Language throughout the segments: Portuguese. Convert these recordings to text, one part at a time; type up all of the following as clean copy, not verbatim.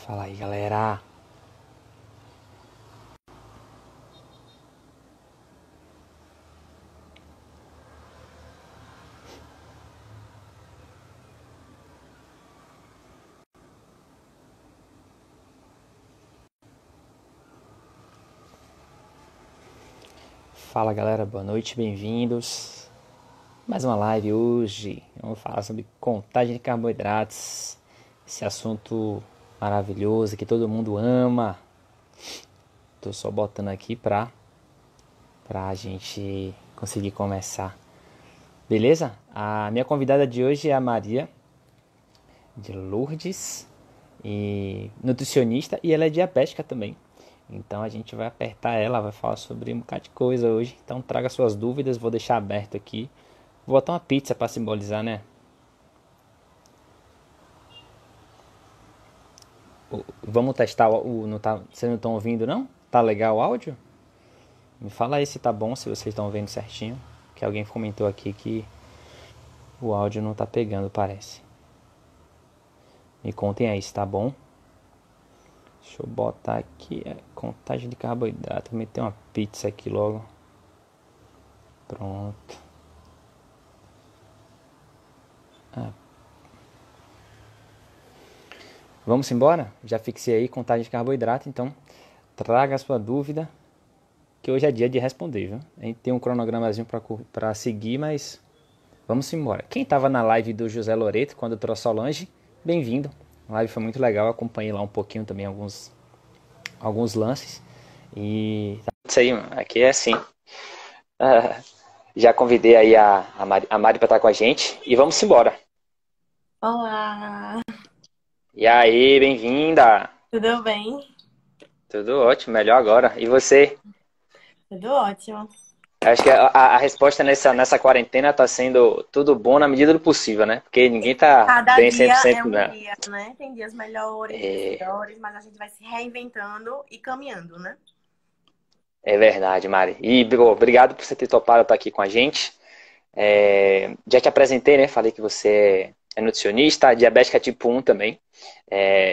Fala aí, galera. Fala, galera. Boa noite, bem-vindos. Mais uma live hoje. Vamos falar sobre contagem de carboidratos. Esse assunto maravilhoso que todo mundo ama. Tô só botando aqui pra gente conseguir começar. Beleza? A minha convidada de hoje é a Maria de Lourdes, e nutricionista, e ela é diabética também. Então a gente vai apertar ela, vai falar sobre um bocado de coisa hoje. Então traga suas dúvidas, vou deixar aberto aqui. Vou botar uma pizza para simbolizar, né? Vamos testar não tá, vocês não estão ouvindo, não? Tá legal o áudio? Me fala aí se tá bom, se vocês estão vendo certinho. Que alguém comentou aqui que o áudio não tá pegando, parece. Me contem aí se tá bom. Deixa eu botar aqui a contagem de carboidrato. Vou meter uma pizza aqui logo. Pronto. Vamos embora? Já fixei aí contagem de carboidrato, então traga a sua dúvida, que hoje é dia de responder, viu? A gente tem um cronogramazinho para seguir, mas vamos embora. Quem estava na live do José Loreto, quando eu trouxe Solange, bem-vindo. A live foi muito legal, eu acompanhei lá um pouquinho também alguns lances. E isso aí, mano. Aqui é assim. Já convidei aí a Mari para estar com a gente e vamos embora. Olá, E aí, bem-vinda! tudo bem? Tudo ótimo, melhor agora. E você? Tudo ótimo. Acho que a resposta nessa quarentena tá sendo tudo bom na medida do possível, né? Porque ninguém tá Cada bem dia é 100%, um né? dia, né? Tem dias melhores, dias piores, mas a gente vai se reinventando e caminhando, né? É verdade, Mari. E obrigado por você ter topado estar aqui com a gente. Já te apresentei, né? Falei que você é nutricionista, diabética tipo 1 também.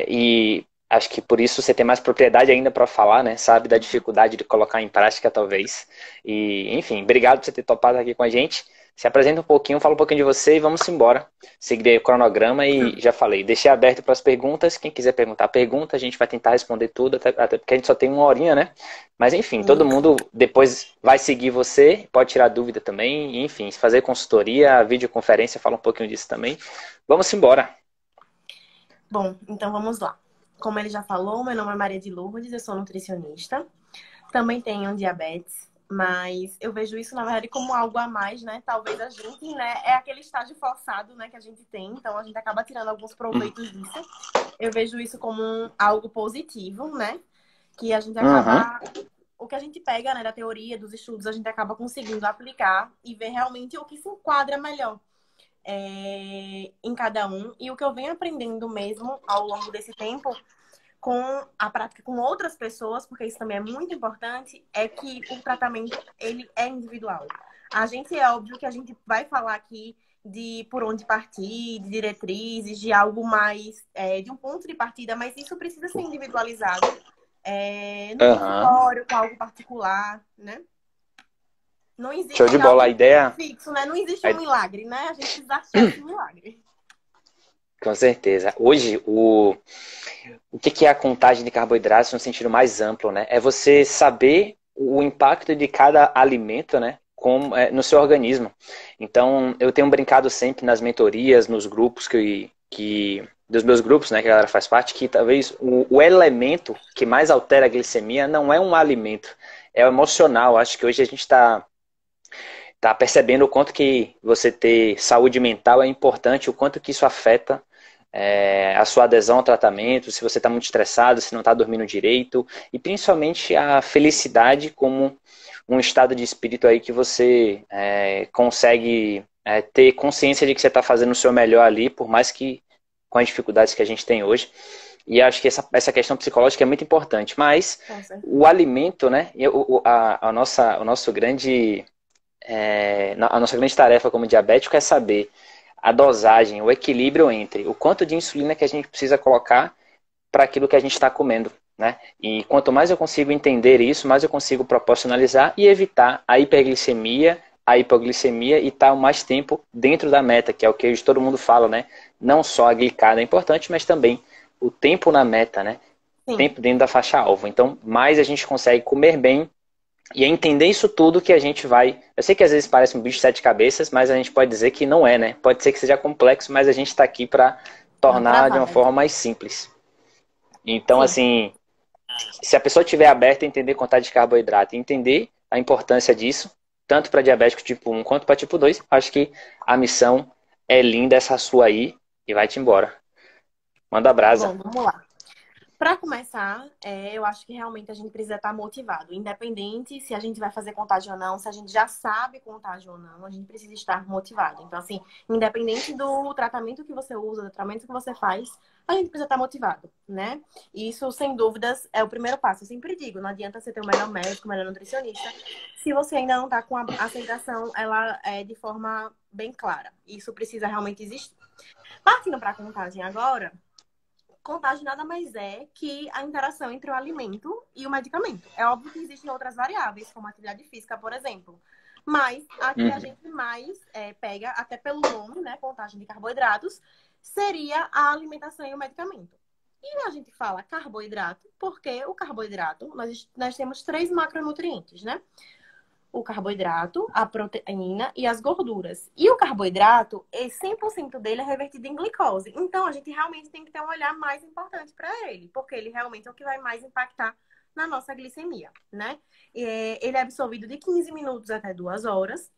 E acho que por isso você tem mais propriedade ainda para falar, né? Sabe da dificuldade de colocar em prática, talvez. E, enfim, obrigado por você ter topado aqui com a gente. Se apresenta um pouquinho, fala um pouquinho de você e vamos embora. Seguir o cronograma e já falei, deixei aberto para as perguntas. Quem quiser perguntar, pergunta. A gente vai tentar responder tudo, até porque a gente só tem uma horinha, né? Mas enfim, todo Isso. mundo depois vai seguir você, pode tirar dúvida também. E, enfim, fazer consultoria, videoconferência, fala um pouquinho disso também. Vamos embora. Bom, então vamos lá. Como ele já falou, meu nome é Maria de Lourdes, eu sou nutricionista. Também tenho diabetes, mas eu vejo isso, na verdade, como algo a mais, né? Talvez a gente, né, é aquele estágio forçado, né, que a gente tem, então a gente acaba tirando alguns proveitos disso. Eu vejo isso como algo positivo, né? Que a gente Uhum. acaba o que a gente pega, né, da teoria, dos estudos, a gente acaba conseguindo aplicar e ver realmente o que se enquadra melhor em cada um. E o que eu venho aprendendo mesmo ao longo desse tempo com a prática com outras pessoas, porque isso também é muito importante, é que o tratamento, ele é individual. A gente, é óbvio que a gente vai falar aqui de por onde partir, de diretrizes, de algo mais, de um ponto de partida, mas isso precisa ser individualizado no Uhum. consultório, com algo particular, né? Não Show de existe bola. A algo ideia. fixo, né? Não existe um a- milagre, né? A gente precisa achar esse milagre. Com certeza. Hoje, o que é a contagem de carboidratos no sentido mais amplo, né? É você saber o impacto de cada alimento, né? No seu organismo. Então, eu tenho brincado sempre nas mentorias, nos grupos dos meus grupos, né, que a galera faz parte, que talvez o elemento que mais altera a glicemia não é um alimento, é o emocional. Acho que hoje a gente tá percebendo o quanto que você ter saúde mental é importante, o quanto que isso afeta a sua adesão ao tratamento, se você está muito estressado, se não está dormindo direito, e principalmente a felicidade como um estado de espírito aí que você consegue ter consciência de que você está fazendo o seu melhor ali, por mais que com as dificuldades que a gente tem hoje. E acho que essa questão psicológica é muito importante. Mas Com o certeza. alimento, né? O nosso grande a nossa grande tarefa como diabético é saber a dosagem, o equilíbrio entre o quanto de insulina que a gente precisa colocar para aquilo que a gente está comendo, né? E quanto mais eu consigo entender isso, mais eu consigo proporcionalizar e evitar a hiperglicemia, a hipoglicemia e estar mais tempo dentro da meta, que é o que todo mundo fala, né? Não só a glicada é importante, mas também o tempo na meta, né? Sim. Tempo dentro da faixa-alvo. Então, mais a gente consegue comer bem e é entender isso tudo que a gente vai... Eu sei que às vezes parece um bicho de sete cabeças, mas a gente pode dizer que não é, né? Pode ser que seja complexo, mas a gente está aqui para Uma tornar de uma travada. forma mais simples. Então, Sim. assim, se a pessoa estiver aberta a entender quantidade de carboidrato e entender a importância disso, tanto para diabético tipo 1 quanto para tipo 2, acho que a missão é linda essa sua aí e vai-te embora. Manda brasa. Bom, vamos lá. Para começar, eu acho que realmente a gente precisa estar motivado. Independente se a gente vai fazer contagem ou não, se a gente já sabe contagem ou não, a gente precisa estar motivado. Então, assim, independente do tratamento que você usa, do tratamento que você faz, a gente precisa estar motivado, né? E isso, sem dúvidas, é o primeiro passo. Eu sempre digo, não adianta você ter o melhor médico, o melhor nutricionista, se você ainda não está com a aceitação, ela é de forma bem clara. Isso precisa realmente existir. Partindo para a contagem agora, contagem nada mais é que a interação entre o alimento e o medicamento. É óbvio que existem outras variáveis, como a atividade física, por exemplo. Mas a que a Uhum. gente mais pega, até pelo nome, né, contagem de carboidratos, seria a alimentação e o medicamento. E a gente fala carboidrato porque o carboidrato, nós temos três macronutrientes, né? O carboidrato, a proteína e as gorduras. E o carboidrato, 100% dele é revertido em glicose. Então, a gente realmente tem que ter um olhar mais importante para ele, porque ele realmente é o que vai mais impactar na nossa glicemia, né? Ele é absorvido de 15 minutos até 2 horas.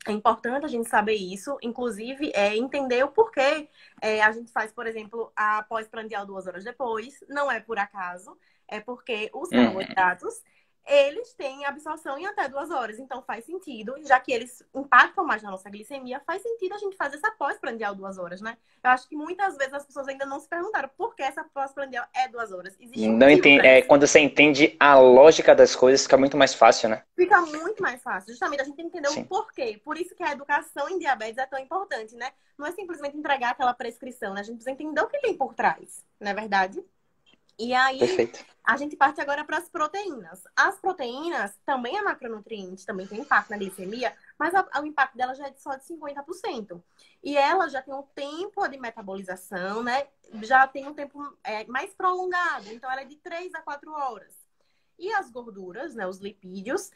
É importante a gente saber isso, inclusive entender o porquê a gente faz, por exemplo, a pós-prandial 2 horas depois. Não é por acaso, é porque os Uhum. carboidratos eles têm absorção em até 2 horas. Então faz sentido, já que eles impactam mais na nossa glicemia, faz sentido a gente fazer essa pós-prandial 2 horas, né? Eu acho que muitas vezes as pessoas ainda não se perguntaram por que essa pós-prandial é 2 horas. Existe um Não motivo entende, para isso. quando você entende a lógica das coisas, fica muito mais fácil, né? Fica muito mais fácil. Justamente a gente entender o Sim. porquê. Por isso que a educação em diabetes é tão importante, né? Não é simplesmente entregar aquela prescrição, né? A gente precisa entender o que tem por trás, não é verdade? E aí, Perfeito. a gente parte agora para as proteínas. As proteínas também é macronutriente, também tem impacto na glicemia, mas o impacto dela já é só de 50%. E ela já tem um tempo de metabolização, né? Já tem um tempo mais prolongado. Então, ela é de 3 a 4 horas. E as gorduras, né, os lipídios,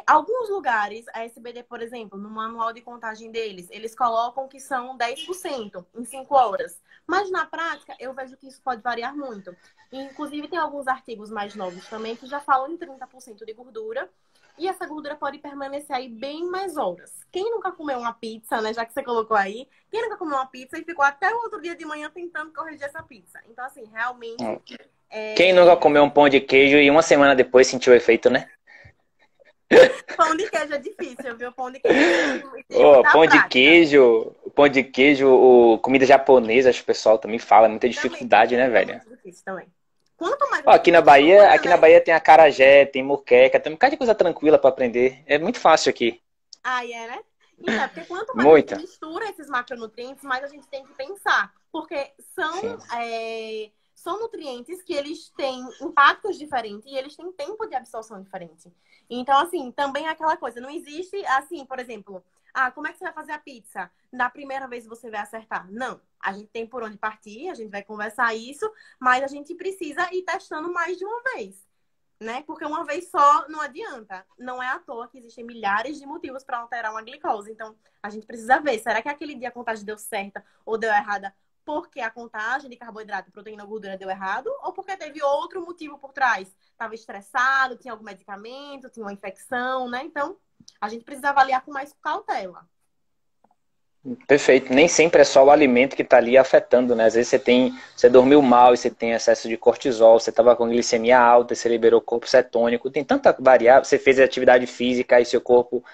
alguns lugares, a SBD, por exemplo, no manual de contagem deles, eles colocam que são 10% em 5 horas. Mas na prática, eu vejo que isso pode variar muito. E, inclusive, tem alguns artigos mais novos também que já falam em 30% de gordura. E essa gordura pode permanecer aí bem mais horas. Quem nunca comeu uma pizza, né? Já que você colocou aí, quem nunca comeu uma pizza e ficou até o outro dia de manhã tentando corrigir essa pizza? Então, assim, realmente. Quem nunca comeu um pão de queijo e uma semana depois sentiu o efeito, né? Pão de queijo é difícil, viu? Pão de queijo exige Oh, muita prática. pão de queijo, comida japonesa, acho que o pessoal também fala, muita Também, dificuldade, né, é velho? muito difícil também. Quanto mais Ó, a gente mistura, aqui na né? Bahia tem acarajé, tem moqueca, tem um bocado de coisa tranquila pra aprender. É muito fácil aqui. Aí é, né? Então, é porque quanto mais a gente Muita. mistura esses macronutrientes, mais a gente tem que pensar. Porque Sim. são nutrientes que eles têm impactos diferentes e eles têm tempo de absorção diferente. Então, assim, também é aquela coisa. Não existe, assim, por exemplo, como é que você vai fazer a pizza? Na primeira vez você vai acertar? Não. A gente tem por onde partir, a gente vai conversar isso, mas a gente precisa ir testando mais de uma vez, né? Porque uma vez só não adianta. Não é à toa que existem milhares de motivos para alterar uma glicose. Então, a gente precisa ver, será que aquele dia a contagem deu certa ou deu errada porque a contagem de carboidrato, proteína, gordura deu errado ou porque teve outro motivo por trás? Estava estressado, tinha algum medicamento, tinha uma infecção, né? Então, a gente precisa avaliar com mais cautela. Perfeito. Nem sempre é só o alimento que está ali afetando, né? Às vezes você dormiu mal e você tem excesso de cortisol, você estava com glicemia alta e você liberou corpo cetônico. Tem tanta variável. Você fez atividade física e seu corpo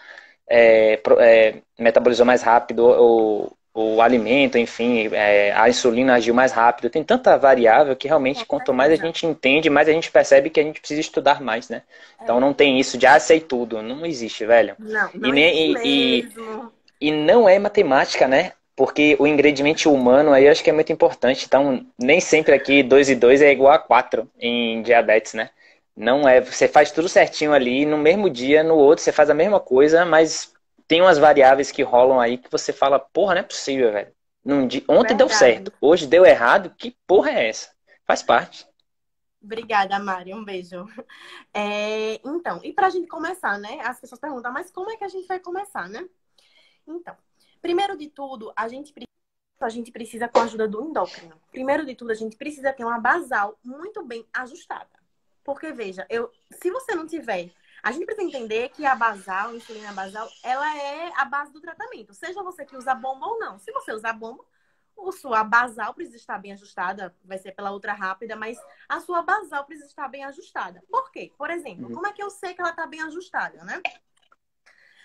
metabolizou mais rápido o alimento, enfim, a insulina agiu mais rápido. Tem tanta variável que realmente Com quanto mais a certeza. gente entende, mais a gente percebe que a gente precisa estudar mais, né? Então É. não tem isso de sei tudo, não existe, velho. Não, E, não existe nem, mesmo. e não é matemática, né? Porque o ingrediente humano aí eu acho que é muito importante. Então, nem sempre aqui 2 e 2 é igual a 4 em diabetes, né? Não é, você faz tudo certinho ali, no mesmo dia, no outro você faz a mesma coisa, mas tem umas variáveis que rolam aí que você fala, porra, não é possível, velho. Ontem deu Verdade. certo, hoje deu errado, que porra é essa? Faz parte. Obrigada, Mari. Um beijo. Então, e pra gente começar, né? As pessoas perguntam, mas como é que a gente vai começar, né? Então, primeiro de tudo, a gente precisa com a ajuda do endócrino. Primeiro de tudo, a gente precisa ter uma basal muito bem ajustada. Porque, veja, se você não tiver, a gente precisa entender que a basal, a insulina basal, ela é a base do tratamento. Seja você que usa bomba ou não. Se você usar bomba, a sua basal precisa estar bem ajustada, vai ser pela outra rápida, mas a sua basal precisa estar bem ajustada. Por quê? Por exemplo, Uhum. como é que eu sei que ela está bem ajustada, né?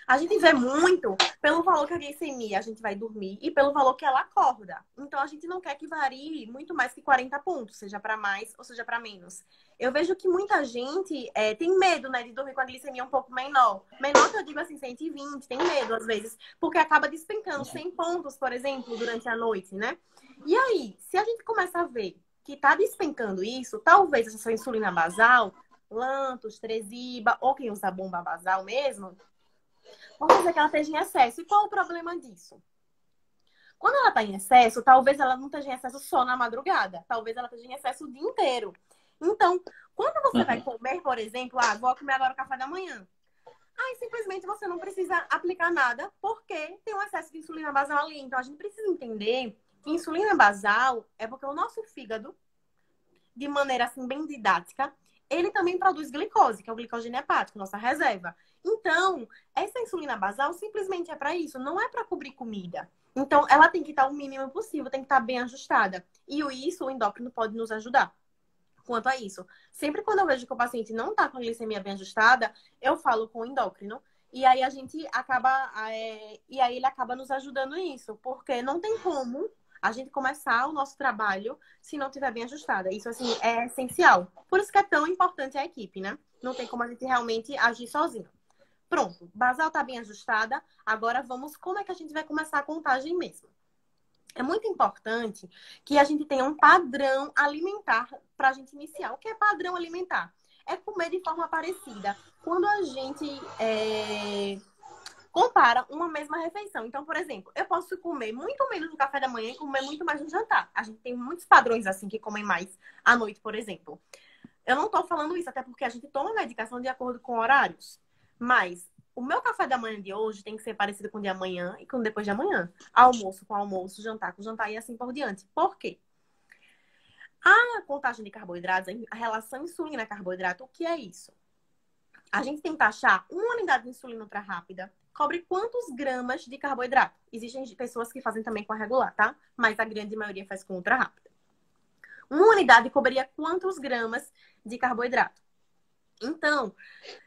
A gente vê muito pelo valor que a glicemia a gente vai dormir e pelo valor que ela acorda. Então, a gente não quer que varie muito mais que 40 pontos, seja para mais ou seja para menos. Eu vejo que muita gente tem medo, né, de dormir com a glicemia um pouco menor. Menor que eu digo assim, 120, tem medo às vezes, porque acaba despencando 100 pontos, por exemplo, durante a noite, né? E aí, se a gente começa a ver que tá despencando isso, talvez essa sua insulina basal, Lantus, Tresiba, ou quem usa bomba basal mesmo, vamos dizer que ela esteja em excesso. E qual o problema disso? Quando ela está em excesso, talvez ela não esteja em excesso só na madrugada. Talvez ela esteja em excesso o dia inteiro. Então, quando você vai Uhum. comer, por exemplo, vou comer agora o café da manhã. Aí, simplesmente, você não precisa aplicar nada porque tem um excesso de insulina basal ali. Então, a gente precisa entender que insulina basal é porque o nosso fígado, de maneira assim bem didática, ele também produz glicose, que é o glicogênio hepático, nossa reserva. Então, essa insulina basal simplesmente é para isso, não é para cobrir comida. Então, ela tem que estar o mínimo possível, tem que estar bem ajustada. E o endócrino pode nos ajudar quanto a isso. Sempre quando eu vejo que o paciente não está com a glicemia bem ajustada, eu falo com o endócrino. E aí a gente acaba. E aí ele acaba nos ajudando nisso, porque não tem como a gente começar o nosso trabalho se não tiver bem ajustada. Isso, assim, é essencial. Por isso que é tão importante a equipe, né? Não tem como a gente realmente agir sozinho. Pronto, basal tá bem ajustada. Agora vamos, como é que a gente vai começar a contagem mesmo? É muito importante que a gente tenha um padrão alimentar para a gente iniciar. O que é padrão alimentar? É comer de forma parecida. Quando a gente compara uma mesma refeição. Então, por exemplo, eu posso comer muito menos no café da manhã e comer muito mais no jantar. A gente tem muitos padrões assim que comem mais à noite, por exemplo. Eu não tô falando isso, até porque a gente toma medicação de acordo com horários. Mas o meu café da manhã de hoje tem que ser parecido com o de amanhã e com o depois de amanhã. Almoço com almoço, jantar com jantar e assim por diante. Por quê? A contagem de carboidratos, a relação insulina-carboidrato, o que é isso? A gente tem que taxar uma unidade de insulina ultra rápida cobre quantos gramas de carboidrato? Existem pessoas que fazem também com a regular, tá? Mas a grande maioria faz com ultra rápida. Uma unidade cobriria quantos gramas de carboidrato? Então,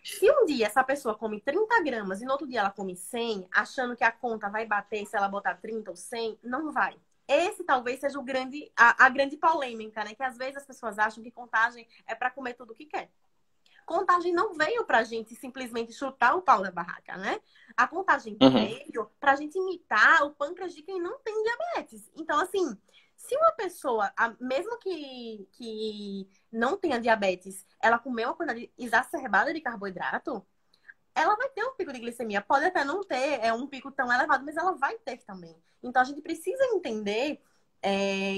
se um dia essa pessoa come 30 gramas e no outro dia ela come 100, achando que a conta vai bater se ela botar 30 ou 100, não vai. Esse talvez seja a grande polêmica, né? Que às vezes as pessoas acham que contagem é para comer tudo o que quer. Contagem não veio pra gente simplesmente chutar o pau da barraca, né? A contagem Uhum. veio pra gente imitar o pâncreas de quem não tem diabetes. Então, assim, se uma pessoa, mesmo que não tenha diabetes, ela comer uma quantidade exacerbada de carboidrato, ela vai ter um pico de glicemia. Pode até não ter um pico tão elevado, mas ela vai ter também. Então, a gente precisa entender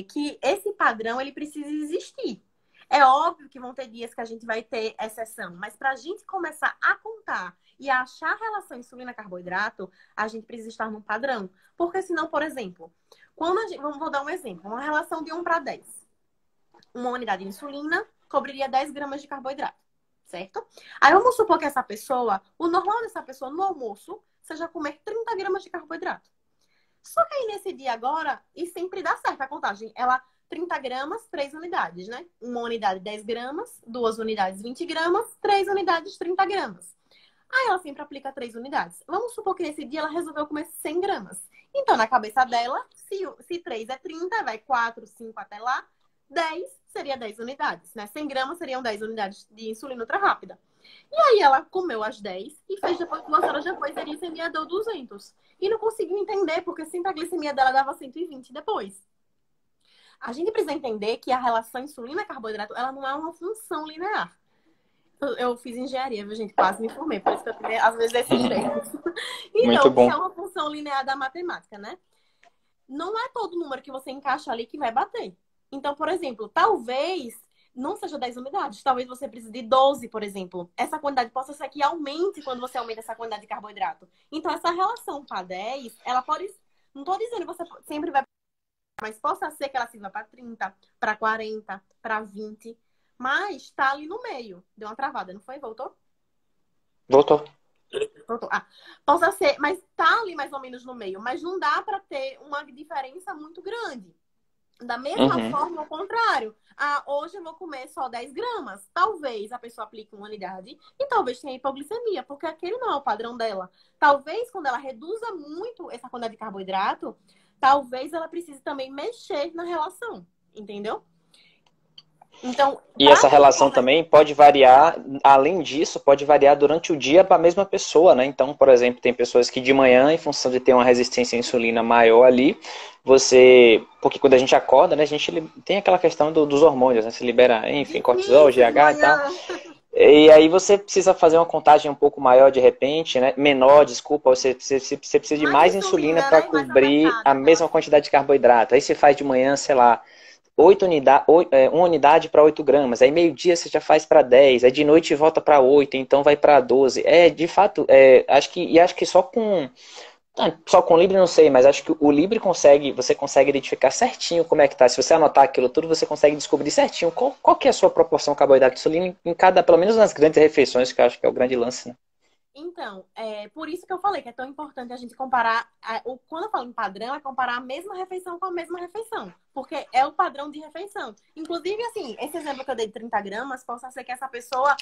que esse padrão, ele precisa existir. É óbvio que vão ter dias que a gente vai ter exceção, mas para a gente começar a contar e a achar a relação insulina-carboidrato, a gente precisa estar num padrão. Porque senão, por exemplo, vou dar um exemplo, uma relação de 1 para 10. Uma unidade de insulina cobriria 10 gramas de carboidrato, certo? Aí vamos supor que essa pessoa, o normal dessa pessoa no almoço, seja comer 30 gramas de carboidrato. Só que aí nesse dia agora, e sempre dá certo a contagem, 30 gramas, 3 unidades, né? Uma unidade 10 gramas, 2 unidades 20 gramas, 3 unidades 30 gramas. Aí ela sempre aplica 3 unidades. Vamos supor que nesse dia ela resolveu comer 100 gramas. Então, na cabeça dela, se 3 é 30, vai 4, 5 até lá, 10 seria 10 unidades, né? 100 gramas seriam 10 unidades de insulina ultra rápida. E aí ela comeu as 10 e fez depois, 2 horas depois, a glicemia deu 200. E não conseguiu entender, porque sempre a glicemia dela dava 120 depois. A gente precisa entender que a relação insulina-carboidrato, ela não é uma função linear. Eu fiz engenharia, viu, gente? Quase me formei, por isso que eu tenho, às vezes, esses termos. Muito Então, que bom. é uma função linear da matemática, né? Não é todo número que você encaixa ali que vai bater. Então, por exemplo, talvez não seja 10 unidades, talvez você precise de 12, por exemplo. Essa quantidade possa ser que aumente quando você aumenta essa quantidade de carboidrato. Então, essa relação para 10, ela pode... Não estou dizendo que você sempre vai... Mas possa ser que ela sirva para 30, para 40, para 20. Mas está ali no meio. Deu uma travada, não foi? Voltou? Voltou. Voltou. Ah, possa ser, mas tá ali mais ou menos no meio. Mas não dá para ter uma diferença muito grande. Da mesma forma, ao contrário. Ah, hoje eu vou comer só 10 gramas. Talvez a pessoa aplique uma unidade e talvez tenha hipoglicemia, porque aquele não é o padrão dela. Talvez, quando ela reduza muito essa quantidade de carboidrato, talvez ela precise também mexer na relação. Entendeu? Então, E essa relação também pode variar, além disso, pode variar durante o dia para a mesma pessoa, né? Então, por exemplo, tem pessoas que de manhã, em função de ter uma resistência à insulina maior ali, porque quando a gente acorda, né, a gente tem aquela questão dos hormônios, né? Se libera, enfim, cortisol, difícil de GH e tal. manhã. E aí você precisa fazer uma contagem um pouco maior de repente, né? Menor, desculpa, você precisa de mais insulina para né? E mais cobrir a apertada, mesma quantidade de carboidrato. Aí você faz de manhã, sei lá, 1 unidade para 8 gramas. Aí meio-dia você já faz para 10. Aí de noite volta para 8, então vai para 12. De fato, acho que só com o Libre não sei, mas acho que o Libre você consegue identificar certinho como é que tá. Se você anotar aquilo tudo, você consegue descobrir certinho qual que é a sua proporção carboidrato e insulina em cada, pelo menos nas grandes refeições, que eu acho que é o grande lance, né? Então, por isso que eu falei que é tão importante a gente comparar. Quando eu falo em padrão, é comparar a mesma refeição com a mesma refeição. Porque é o padrão de refeição. Inclusive, assim, esse exemplo que eu dei de 30 gramas, possa ser que essa pessoa,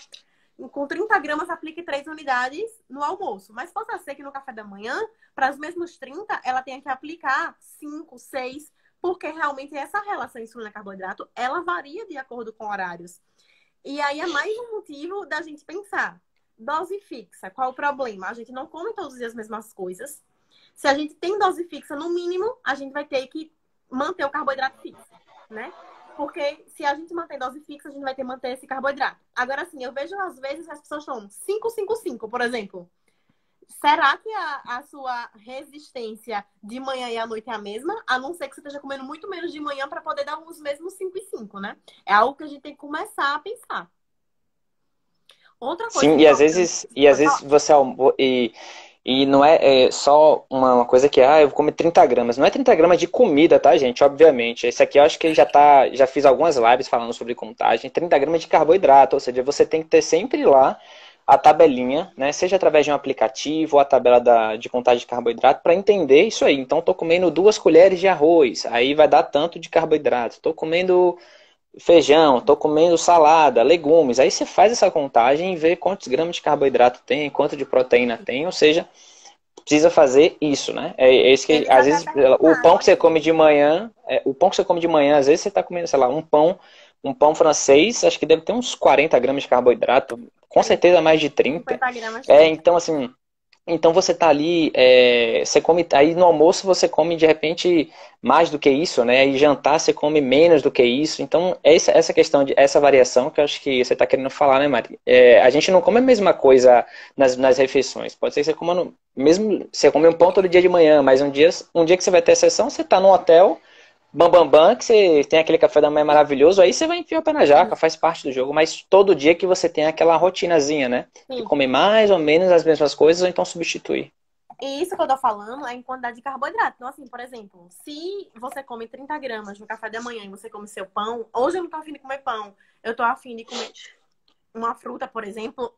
com 30 gramas, aplique 3 unidades no almoço. Mas possa ser que no café da manhã, para os mesmos 30, ela tenha que aplicar 5, 6, porque realmente essa relação insulina-carboidrato, ela varia de acordo com horários. E aí é mais um motivo da gente pensar. Dose fixa, qual o problema? A gente não come todos os dias as mesmas coisas. Se a gente tem dose fixa, no mínimo, a gente vai ter que manter o carboidrato fixo, né? Porque se a gente mantém dose fixa, a gente vai ter que manter esse carboidrato. Agora, assim, eu vejo às vezes as pessoas tomam 5, 5, 5, por exemplo. Será que a sua resistência de manhã e à noite é a mesma? A não ser que você esteja comendo muito menos de manhã para poder dar os mesmos 5 e 5, né? É algo que a gente tem que começar a pensar. Outra coisa Sim, importante. e às Pode vezes falar? você e não é só uma coisa que, eu vou comer 30 gramas. Não é 30 gramas de comida, tá, gente? Obviamente. Esse aqui eu acho que já fiz algumas lives falando sobre contagem. 30 gramas de carboidrato, ou seja, você tem que ter sempre lá a tabelinha, né? Seja através de um aplicativo ou a tabela de contagem de carboidrato, para entender isso aí. Então, estou comendo 2 colheres de arroz, aí vai dar tanto de carboidrato. Estou comendo feijão, estou comendo salada, legumes. Aí você faz essa contagem e vê quantos gramas de carboidrato tem, quanto de proteína tem, ou seja, precisa fazer isso, né? É isso que, Ele às já vai vezes, o perguntar, pão que você come inclusive. de manhã, às vezes você está comendo, sei lá, um pão francês, acho que deve ter uns 40 gramas de carboidrato, com É, certeza mais de 30. 50 gramas tem. Então, assim, então você tá ali, você come, aí no almoço você come de repente mais do que isso, né? Aí jantar você come menos do que isso. Então, essa questão essa variação que eu acho que você está querendo falar, né, Mari? A gente não come a mesma coisa nas refeições. Pode ser que você coma mesmo, você come um pão todo dia de manhã, mas um dia que você vai ter exceção, você tá num hotel, bam, bam, bam, que você tem aquele café da manhã maravilhoso, aí você vai enfiar o pé na jaca, Sim, faz parte do jogo, mas todo dia que você tem aquela rotinazinha, né? De sim. comer mais ou menos as mesmas coisas, ou então substituir. E isso que eu tô falando é em quantidade de carboidrato. Então, assim, por exemplo, se você come 30 gramas no café da manhã e você come seu pão, hoje eu não tô afim de comer pão, eu tô afim de comer uma fruta, por exemplo.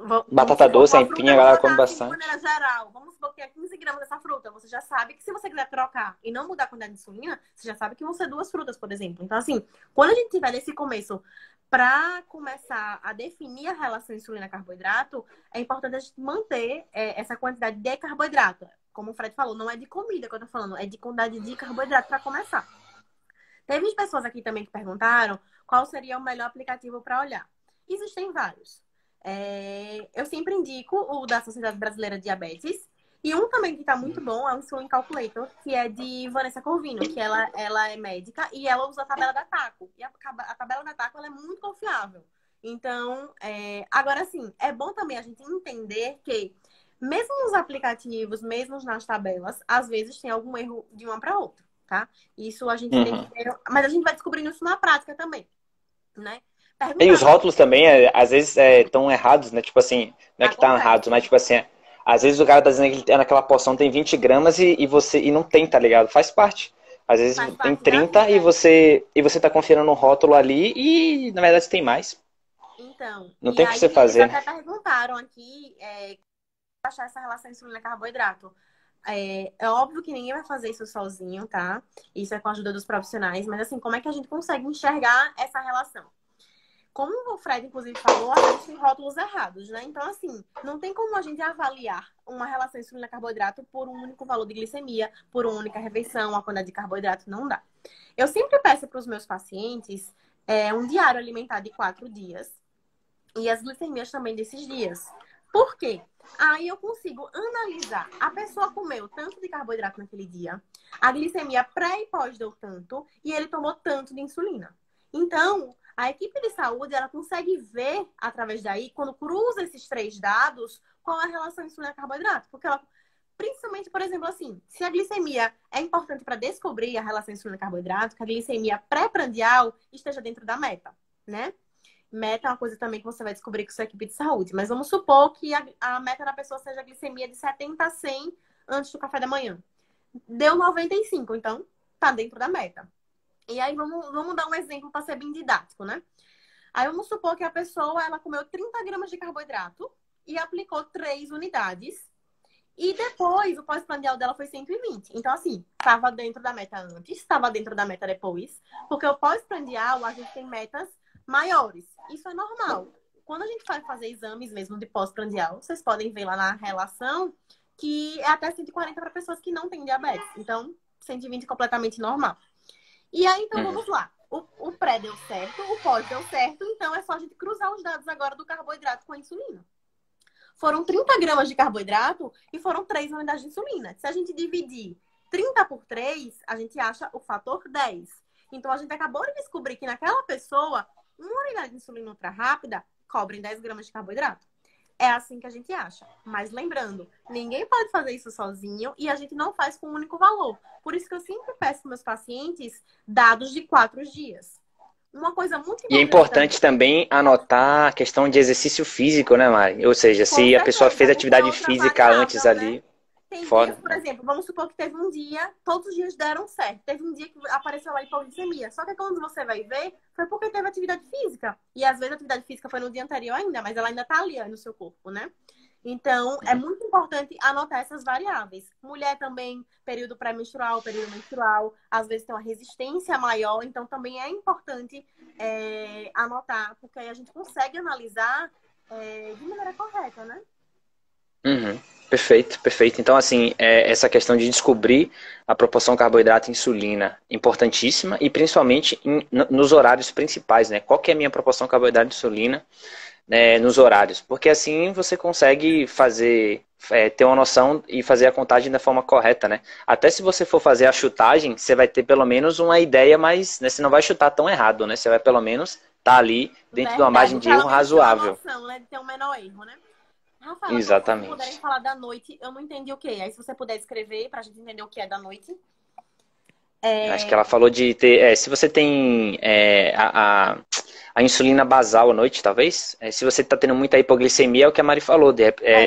Vamos Batata supor, doce, uma fruta, aipim, a eu vou galera come botar assim de bastante. maneira geral. Vamos supor que é 15 gramas dessa fruta. Você já sabe que se você quiser trocar e não mudar a quantidade de insulina, você já sabe que vão ser 2 frutas, por exemplo. Então, assim, quando a gente tiver nesse começo, para começar a definir a relação insulina-carboidrato, é importante a gente manter essa quantidade de carboidrato. Como o Fred falou, não é de comida que eu tô falando, é de quantidade de carboidrato para começar. Teve pessoas aqui também que perguntaram qual seria o melhor aplicativo para olhar. Existem vários. Eu sempre indico o da Sociedade Brasileira de Diabetes. E um também que está muito bom é o Insulin Calculator, que é de Vanessa Corvino, que ela é médica e ela usa a tabela da TACO. E a tabela da TACO ela é muito confiável. Então, agora sim, é bom também a gente entender que, mesmo nos aplicativos, mesmo nas tabelas, às vezes tem algum erro de uma para outra, tá? Isso a gente tem que ter, mas a gente vai descobrindo isso na prática também, né? E os rótulos também, às vezes, estão errados, né? Tipo assim, não é que tá errado, mas tipo assim, às vezes o cara tá dizendo que naquela porção tem 20 gramas e não tem, tá ligado? Faz parte. Às vezes tem 30 e você tá confiando no rótulo ali e na verdade tem mais. Então, não tem o que você fazer. Eles até perguntaram aqui achar essa relação insulina-carboidrato. É óbvio que ninguém vai fazer isso sozinho, tá? Isso é com a ajuda dos profissionais, mas assim, como é que a gente consegue enxergar essa relação? Como o Fred, inclusive, falou, a gente tem rótulos errados, né? Então, assim, não tem como a gente avaliar uma relação insulina-carboidrato por um único valor de glicemia, por uma única refeição, a quantidade de carboidrato, não dá. Eu sempre peço para os meus pacientes um diário alimentar de 4 dias e as glicemias também desses dias. Por quê? Aí eu consigo analisar. A pessoa comeu tanto de carboidrato naquele dia, a glicemia pré e pós deu tanto, e ele tomou tanto de insulina. Então, a equipe de saúde, ela consegue ver, através daí, quando cruza esses 3 dados, qual é a relação insulina-carboidrato. Porque ela, principalmente, por exemplo, assim, se a glicemia é importante para descobrir a relação insulina-carboidrato, que a glicemia pré-prandial esteja dentro da meta, né? Meta é uma coisa também que você vai descobrir com sua equipe de saúde. Mas vamos supor que a meta da pessoa seja a glicemia de 70 a 100 antes do café da manhã. Deu 95, então tá dentro da meta. E aí vamos dar um exemplo para ser bem didático, né? Aí vamos supor que a pessoa ela comeu 30 gramas de carboidrato e aplicou 3 unidades. E depois o pós-prandial dela foi 120. Então, assim, estava dentro da meta antes, estava dentro da meta depois. Porque o pós-prandial, a gente tem metas maiores. Isso é normal. Quando a gente vai fazer exames mesmo de pós-prandial, vocês podem ver lá na relação que é até 140 para pessoas que não têm diabetes. Então, 120 completamente normal. E aí, então, vamos lá. O pré deu certo, o pós deu certo. Então, é só a gente cruzar os dados agora do carboidrato com a insulina. Foram 30 gramas de carboidrato e foram 3 unidades de insulina. Se a gente dividir 30 por 3, a gente acha o fator 10. Então, a gente acabou de descobrir que naquela pessoa, uma unidade de insulina ultra rápida cobre 10 gramas de carboidrato. É assim que a gente acha. Mas lembrando, ninguém pode fazer isso sozinho e a gente não faz com um único valor. Por isso que eu sempre peço para meus pacientes dados de 4 dias. Uma coisa muito importante. E é importante também anotar a questão de exercício físico, né, Mari? Ou seja, se a pessoa fez atividade física antes ali. Tem Foda. dias, por exemplo, vamos supor que teve um dia, todos os dias deram certo. Teve um dia que apareceu lá hipoglicemia. Só que quando você vai ver, foi porque teve atividade física. E às vezes a atividade física foi no dia anterior ainda, mas ela ainda tá ali no seu corpo, né? Então, é muito importante anotar essas variáveis. Mulher também, período pré-menstrual, período menstrual, às vezes tem uma resistência maior, então também é importante anotar, porque aí a gente consegue analisar de maneira correta, né? Uhum. Perfeito, perfeito. Então, assim, essa questão de descobrir a proporção carboidrato e insulina, importantíssima, e principalmente nos horários principais, né? Qual que é a minha proporção carboidrato e insulina nos horários? Porque assim você consegue fazer, ter uma noção e fazer a contagem da forma correta, né? Até se você for fazer a chutagem, você vai ter pelo menos uma ideia, mas né, você não vai chutar tão errado, né? Você vai pelo menos estar ali dentro de uma margem de erro razoável. Ter uma noção, né? De ter um menor erro, né? Rafael, exatamente. Se vocês puderem falar da noite, eu não entendi o que. Aí se você puder escrever pra gente entender o que é da noite. Acho que ela falou de ter... se você tem a insulina basal à noite, talvez. Se você está tendo muita hipoglicemia, é o que a Mari falou.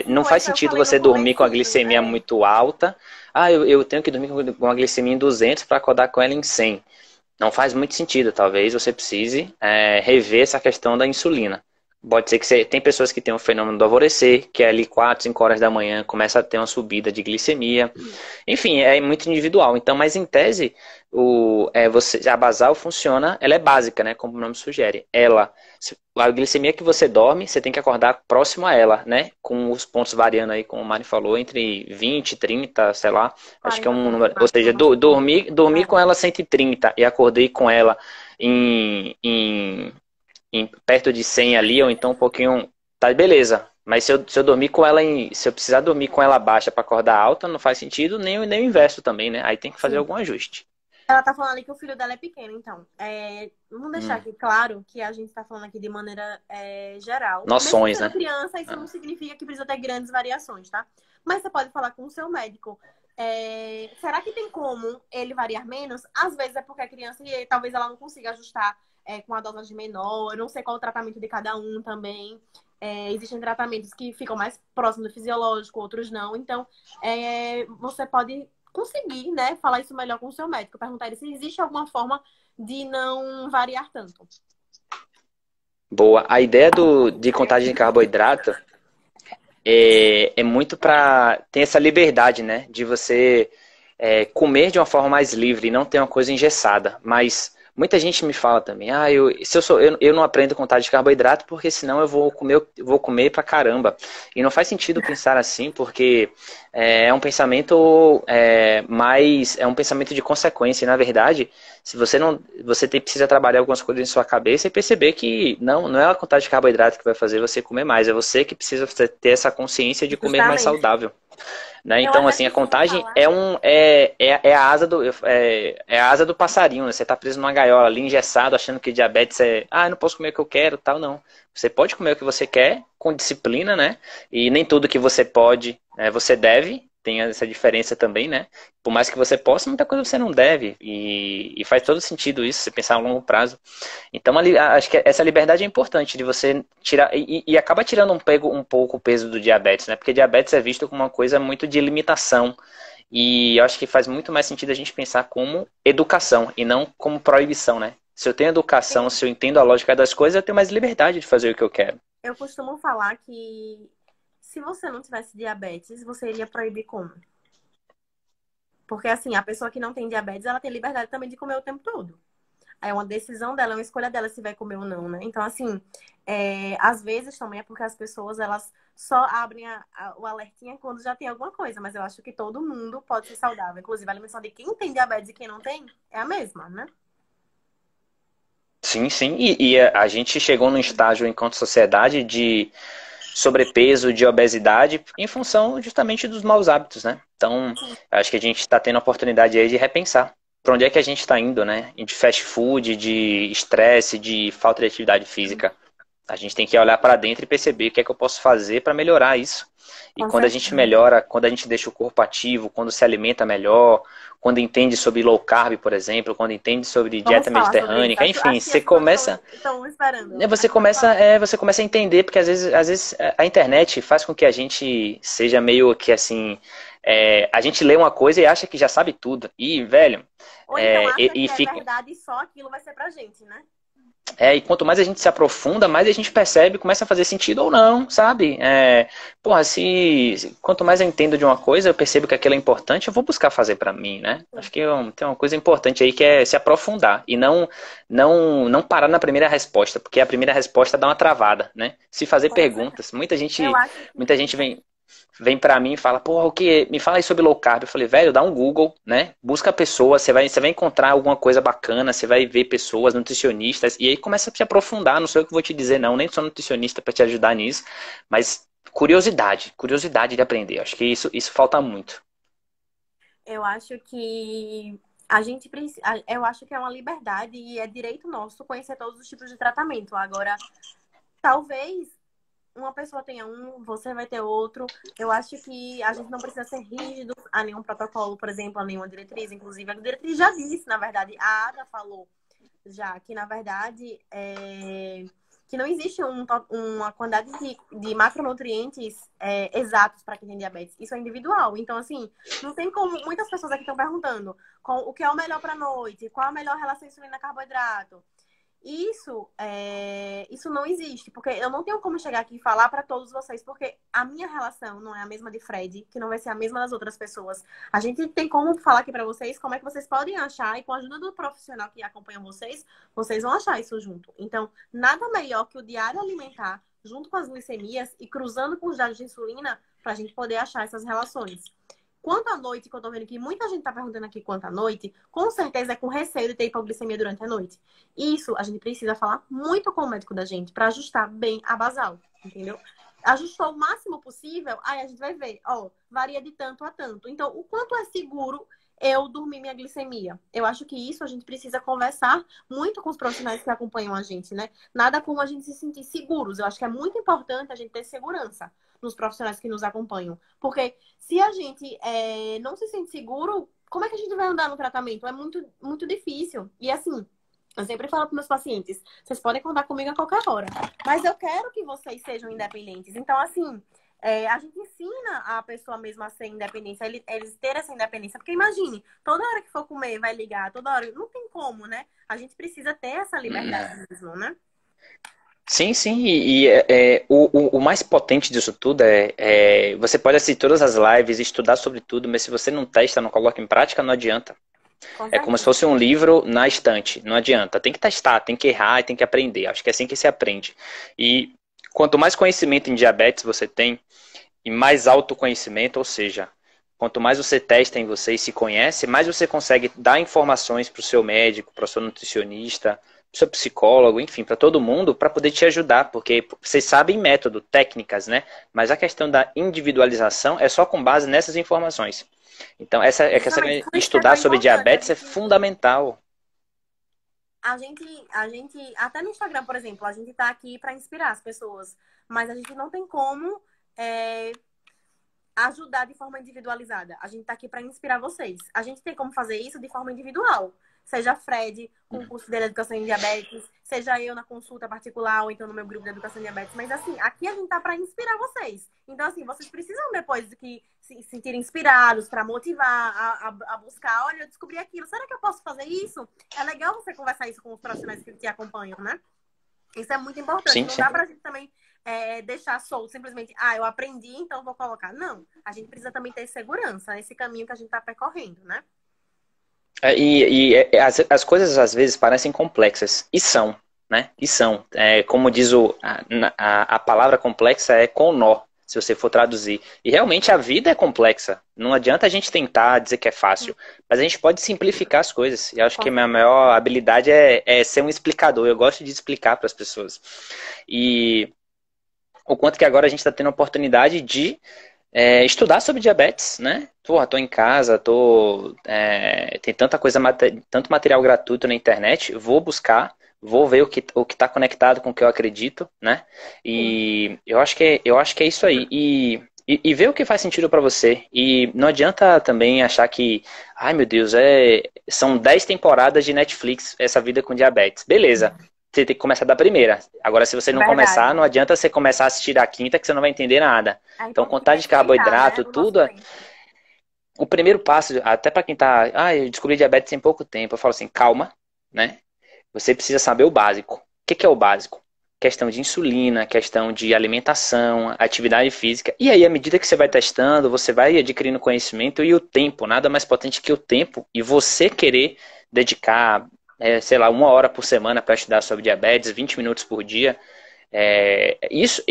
Não faz sentido você dormir com a glicemia muito alta. Eu tenho que dormir com a glicemia em 200 para acordar com ela em 100. Não faz muito sentido. Talvez você precise rever essa questão da insulina. Pode ser que você... Tem pessoas que têm o fenômeno do alvorecer, que é ali 4, 5 horas da manhã, começa a ter uma subida de glicemia. Enfim, é muito individual. Então, mas em tese, a basal funciona, ela é básica, né? Como o nome sugere. A glicemia que você dorme, você tem que acordar próximo a ela, né? Com os pontos variando aí, como o Mari falou, entre 20, 30, sei lá. Acho que é 40 um pontos número. Ou seja, máximo, acho que dormir com é. ela 130 e acordei com ela perto de 100 ali, ou então um pouquinho. Tá, beleza. Mas se eu dormir com ela se eu precisar dormir com ela baixa para acordar alta, não faz sentido, nem o inverso também, né? Aí tem que fazer Sim. algum ajuste. Ela tá falando ali que o filho dela é pequeno, então. Vamos deixar Hum. aqui claro que a gente tá falando aqui de maneira geral. Mesmo Noções, sendo né? criança, isso não Ah. significa que precisa ter grandes variações, tá? Mas você pode falar com o seu médico. Será que tem como ele variar menos? Às vezes é porque a criança, e talvez ela não consiga ajustar com a dosagem menor. Eu não sei qual o tratamento de cada um também. Existem tratamentos que ficam mais próximos do fisiológico, outros não. Então, você pode conseguir, né, falar isso melhor com o seu médico, perguntar ele se existe alguma forma de não variar tanto. Boa. A ideia de contagem de carboidrato é muito para ter essa liberdade, né? De você comer de uma forma mais livre e não ter uma coisa engessada. Mas muita gente me fala também, eu não aprendo a contar de carboidrato porque senão eu vou comer pra caramba. E não faz sentido pensar assim, porque é um pensamento é um pensamento de consequência. E, na verdade, se você não, precisa trabalhar algumas coisas em sua cabeça e perceber que não é a contagem de carboidrato que vai fazer você comer mais, é você que precisa ter essa consciência de comer mais Justamente. saudável. Né? Eu Então, até assim, a costumo contagem falar. é a asa é a asa do passarinho, né? Você tá preso numa gaiola ali, engessado, achando que diabetes eu não posso comer o que eu quero, tal, não. Você pode comer o que você quer, com disciplina, né? E nem tudo que você pode, você deve. Tem essa diferença também, né? Por mais que você possa, muita coisa você não deve. E faz todo sentido isso, você pensar a longo prazo. Então, acho que essa liberdade é importante de você tirar e acaba tirando um pouco o peso do diabetes, né? Porque diabetes é visto como uma coisa muito de limitação. E eu acho que faz muito mais sentido a gente pensar como educação e não como proibição, né? Se eu tenho educação, se eu entendo a lógica das coisas, eu tenho mais liberdade de fazer o que eu quero. Eu costumo falar que se você não tivesse diabetes, você iria proibir como? Porque assim, a pessoa que não tem diabetes, ela tem liberdade também de comer o tempo todo. É uma decisão dela, é uma escolha dela se vai comer ou não, né? Então, assim, às vezes também é porque as pessoas, elas só abrem o alertinha quando já tem alguma coisa. Mas eu acho que todo mundo pode ser saudável. Inclusive, a alimentação de quem tem diabetes e quem não tem é a mesma, né? Sim, sim. E a gente chegou num estágio enquanto sociedade de sobrepeso, de obesidade, em função justamente dos maus hábitos, né? Então, acho que a gente está tendo a oportunidade aí de repensar para onde é que a gente está indo, né? De fast food, de estresse, de falta de atividade física. A gente tem que olhar para dentro e perceber o que é que eu posso fazer para melhorar isso. E Com quando a gente certeza. melhora, quando a gente deixa o corpo ativo, quando se alimenta melhor, quando entende sobre low carb, por exemplo, quando entende sobre Vamos dieta falar sobre isso. mediterrânea, enfim, Acho que você as pessoas começa estão esperando. né, A gente vai falar. você começa a entender, porque às vezes a internet faz com que a gente seja meio que assim, a gente lê uma coisa e acha que já sabe tudo. E, velho, Ou então acha e que é fica, verdade e só aquilo vai ser pra gente, né? e quanto mais a gente se aprofunda, mais a gente percebe, começa a fazer sentido ou não, sabe? Porra, quanto mais eu entendo de uma coisa, eu percebo que aquilo é importante, eu vou buscar fazer pra mim, né? Acho que tem uma coisa importante aí que é se aprofundar e não parar na primeira resposta, porque a primeira resposta dá uma travada, né? Se fazer Com certeza. perguntas, Eu acho muita que gente vem pra mim e fala, porra, o que? Me fala aí sobre low carb. Eu falei, velho, dá um Google, né? Busca a pessoa, você vai encontrar alguma coisa bacana, você vai ver pessoas, nutricionistas, e aí começa a se aprofundar. Não sei o que eu vou te dizer, não, nem sou nutricionista pra te ajudar nisso, mas curiosidade de aprender. Acho que isso falta muito. Eu acho que a gente precisa, eu acho que é uma liberdade e é direito nosso conhecer todos os tipos de tratamento. Agora, talvez uma pessoa tenha um, você vai ter outro. Eu acho que a gente não precisa ser rígido a nenhum protocolo, por exemplo, a nenhuma diretriz. Inclusive, a diretriz já disse, na verdade, a Ada falou já que, na verdade, que não existe uma quantidade de macronutrientes exatos para quem tem diabetes. Isso é individual. Então, assim, não tem como. Muitas pessoas aqui estão perguntando o que é o melhor para a noite, qual a melhor relação insulina-carboidrato. Isso não existe, porque eu não tenho como chegar aqui e falar para todos vocês, porque a minha relação não é a mesma de Fred, que não vai ser a mesma das outras pessoas. A gente tem como falar aqui para vocês como é que vocês podem achar, e com a ajuda do profissional que acompanha vocês, vocês vão achar isso junto. Então, nada melhor que o diário alimentar, junto com as glicemias e cruzando com os dados de insulina, para a gente poder achar essas relações. Quanto à noite, que eu tô vendo que muita gente tá perguntando aqui quanto à noite, com certeza é com receio de ter hipoglicemia durante a noite. Isso a gente precisa falar muito com o médico da gente para ajustar bem a basal, entendeu? Ajustou o máximo possível, aí a gente vai ver, ó, varia de tanto a tanto. Então, o quanto é seguro eu dormir minha glicemia? Eu acho que isso a gente precisa conversar muito com os profissionais que acompanham a gente, né? Nada como a gente se sentir seguros. Eu acho que é muito importante a gente ter segurança nos profissionais que nos acompanham. Porque se a gente não se sente seguro, como é que a gente vai andar no tratamento? É muito, muito difícil. E assim, eu sempre falo para meus pacientes, vocês podem contar comigo a qualquer hora, mas eu quero que vocês sejam independentes. Então, assim, a gente ensina a pessoa mesmo a ser independente, eles terem essa independência. Porque imagine, toda hora que for comer, vai ligar, toda hora. Não tem como, né? A gente precisa ter essa liberdade mesmo, né? Sim, sim, o mais potente disso tudo você pode assistir todas as lives, estudar sobre tudo, mas se você não testa, não coloca em prática, não adianta. Com É como se certeza. fosse um livro na estante, não adianta. Tem que testar, tem que errar e tem que aprender. Acho que é assim que se aprende. E quanto mais conhecimento em diabetes você tem, e mais autoconhecimento, ou seja, quanto mais você testa em você e se conhece, mais você consegue dar informações para o seu médico, para o seu nutricionista, para o seu psicólogo, enfim, para todo mundo, para poder te ajudar, porque vocês sabem método, técnicas, né? Mas a questão da individualização é só com base nessas informações. Então, Justamente por isso que é tão estudar sobre importante. diabetes é fundamental. Até no Instagram, por exemplo, a gente tá aqui para inspirar as pessoas, mas a gente não tem como é, ajudar de forma individualizada. A gente tá aqui para inspirar vocês. A gente tem como fazer isso de forma individual. Seja Fred com o curso dele de educação em diabetes, seja eu na consulta particular ou então no meu grupo de educação em diabetes. Mas assim, aqui a gente tá para inspirar vocês. Então assim, vocês precisam depois de que se sentirem inspirados para motivar a buscar. Olha, eu descobri aquilo. Será que eu posso fazer isso? É legal você conversar isso com os profissionais que te acompanham, né? Isso é muito importante. Sim, Não sim. dá pra gente também deixar solto, simplesmente, eu aprendi, então vou colocar. Não. A gente precisa também ter segurança nesse caminho que a gente tá percorrendo, né? As coisas às vezes parecem complexas, e são, né? E são. Como diz a palavra complexa é com nó, se você for traduzir. E realmente a vida é complexa. Não adianta a gente tentar dizer que é fácil, mas a gente pode simplificar as coisas. E eu acho que a minha maior habilidade é ser um explicador. Eu gosto de explicar para as pessoas. E o quanto que agora a gente está tendo a oportunidade de estudar sobre diabetes, né? Porra, tô em casa, tem tanta coisa, tanto material gratuito na internet, vou buscar, vou ver o que está conectado com o que eu acredito, né? Sim. E eu acho que é isso aí. E ver o que faz sentido para você. E não adianta também achar que, ai meu Deus, são 10 temporadas de Netflix essa vida com diabetes. Beleza. Você tem que começar da primeira. Agora, se você não começar, Verdade. não adianta você começar a assistir da quinta, que você não vai entender nada. É Então, importante contagem de respeitar, né? carboidrato, O nosso tudo. tempo. O primeiro passo, até para quem tá. Eu descobri diabetes em pouco tempo. Eu falo assim, calma, né? Você precisa saber o básico. O que que é o básico? Questão de insulina, questão de alimentação, atividade física. E aí, à medida que você vai testando, você vai adquirindo conhecimento e o tempo, nada mais potente que o tempo. E você querer dedicar, sei lá, 1 hora por semana para estudar sobre diabetes, 20 minutos por dia. Isso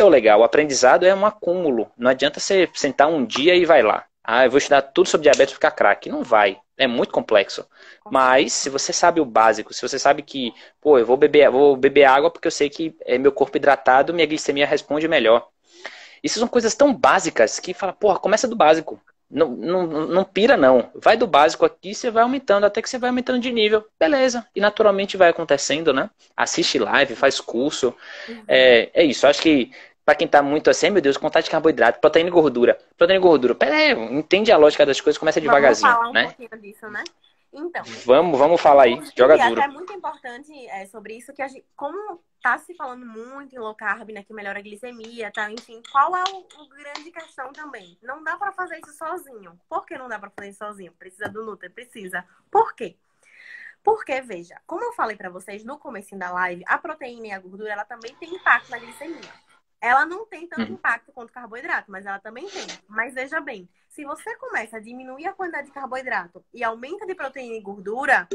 é o legal. O aprendizado é um acúmulo. Não adianta você sentar um dia e vai lá. Eu vou estudar tudo sobre diabetes e ficar craque. Não vai. É muito complexo. Com Mas certeza. se você sabe o básico, se você sabe que, pô, eu vou beber água porque eu sei que meu corpo hidratado, minha glicemia responde melhor. Isso são coisas tão básicas que fala, porra, começa do básico. Não, não, não pira, não. Vai do básico aqui, você vai aumentando, até que você vai aumentando de nível. Beleza. E naturalmente vai acontecendo, né? Assiste live, faz curso. Uhum. É isso. Acho que pra quem tá muito assim, meu Deus, contagem de carboidrato, proteína e gordura. Proteína e gordura. Pera aí, entende a lógica das coisas, começa Vamos devagarzinho, falar um né? pouquinho disso, né? Então, Vamos falar aí. Joga inclusive, duro. até é muito importante sobre isso, que a gente, como tá se falando muito em low carb, né, que melhora a glicemia, tá? Enfim, qual é o grande questão também? Não dá pra fazer isso sozinho. Por que não dá pra fazer isso sozinho? Precisa do Nutri? Precisa. Por quê? Porque, veja, como eu falei pra vocês no comecinho da live, a proteína e a gordura, ela também tem impacto na glicemia. Ela não tem tanto Uhum. impacto quanto o carboidrato, mas ela também tem. Mas veja bem, se você começa a diminuir a quantidade de carboidrato e aumenta de proteína e gordura,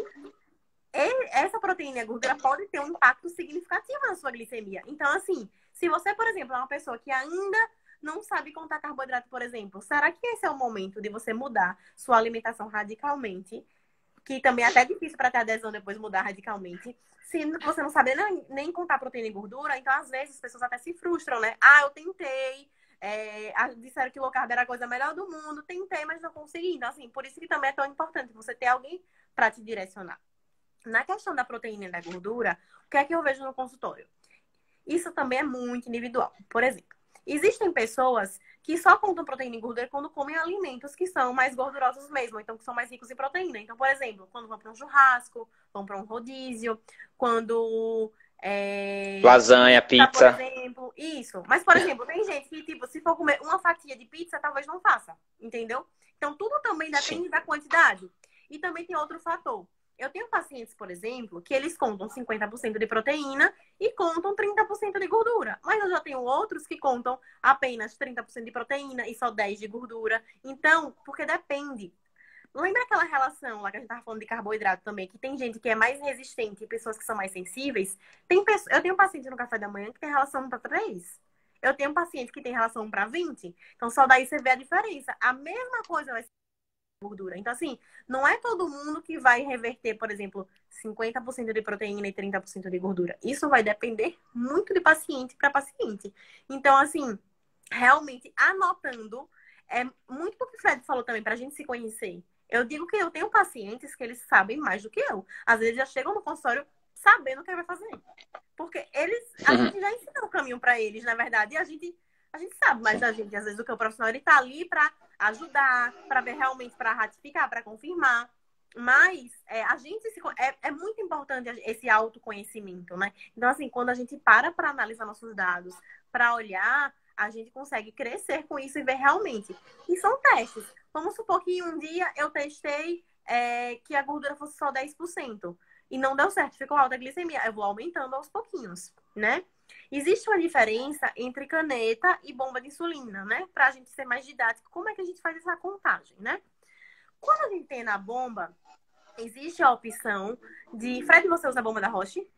essa proteína e a gordura pode ter um impacto significativo na sua glicemia. Então, assim, se você, por exemplo, é uma pessoa que ainda não sabe contar carboidrato, por exemplo, será que esse é o momento de você mudar sua alimentação radicalmente? Que também é até difícil para ter adesão depois mudar radicalmente. Se você não sabe nem contar proteína e gordura, então às vezes as pessoas até se frustram, né? Ah, eu tentei, disseram que low carb era a coisa melhor do mundo, tentei, mas não consegui. Então, assim, por isso que também é tão importante você ter alguém para te direcionar. Na questão da proteína e da gordura, o que é que eu vejo no consultório? Isso também é muito individual. Por exemplo, existem pessoas que só contam proteína e gordura quando comem alimentos que são mais gordurosos mesmo, então que são mais ricos em proteína. Então, por exemplo, quando vão para um churrasco, vão para um rodízio, quando Lasanha, por pizza. exemplo, isso. Mas, por exemplo, tem gente que, tipo, se for comer uma fatia de pizza, talvez não faça, entendeu? Então, tudo também Sim. depende da quantidade. E também tem outro fator. Eu tenho pacientes, por exemplo, que eles contam 50% de proteína e contam 30% de gordura. Mas eu já tenho outros que contam apenas 30% de proteína e só 10% de gordura. Então, porque depende. Lembra aquela relação lá que a gente tava falando de carboidrato também, que tem gente que é mais resistente e pessoas que são mais sensíveis? Eu tenho paciente no café da manhã que tem relação 1 para 3. Eu tenho paciente que tem relação 1 para 20. Então, só daí você vê a diferença. A mesma coisa vai ser gordura. Então, assim, não é todo mundo que vai reverter, por exemplo, 50% de proteína e 30% de gordura. Isso vai depender muito de paciente para paciente. Então, assim, realmente anotando, é muito do que o Fred falou também, para a gente se conhecer. Eu digo que eu tenho pacientes que eles sabem mais do que eu. Às vezes já chegam no consultório sabendo o que vai fazer. Porque a Uhum. gente já ensina o caminho para eles, na verdade, e a gente sabe mais Sim. da gente, às vezes, do que o profissional. Ele tá ali para ajudar, para ver realmente, para ratificar, para confirmar. Mas a gente é muito importante esse autoconhecimento, né? Então, assim, quando a gente para analisar nossos dados, para olhar, a gente consegue crescer com isso e ver realmente. E são testes. Vamos supor que um dia eu testei que a gordura fosse só 10% e não deu certo, ficou alta a glicemia. Eu vou aumentando aos pouquinhos, né? Existe uma diferença entre caneta e bomba de insulina, né? Pra gente ser mais didático, como é que a gente faz essa contagem, né? Quando a gente tem na bomba, existe a opção de... Fred, você usa a bomba da Roche?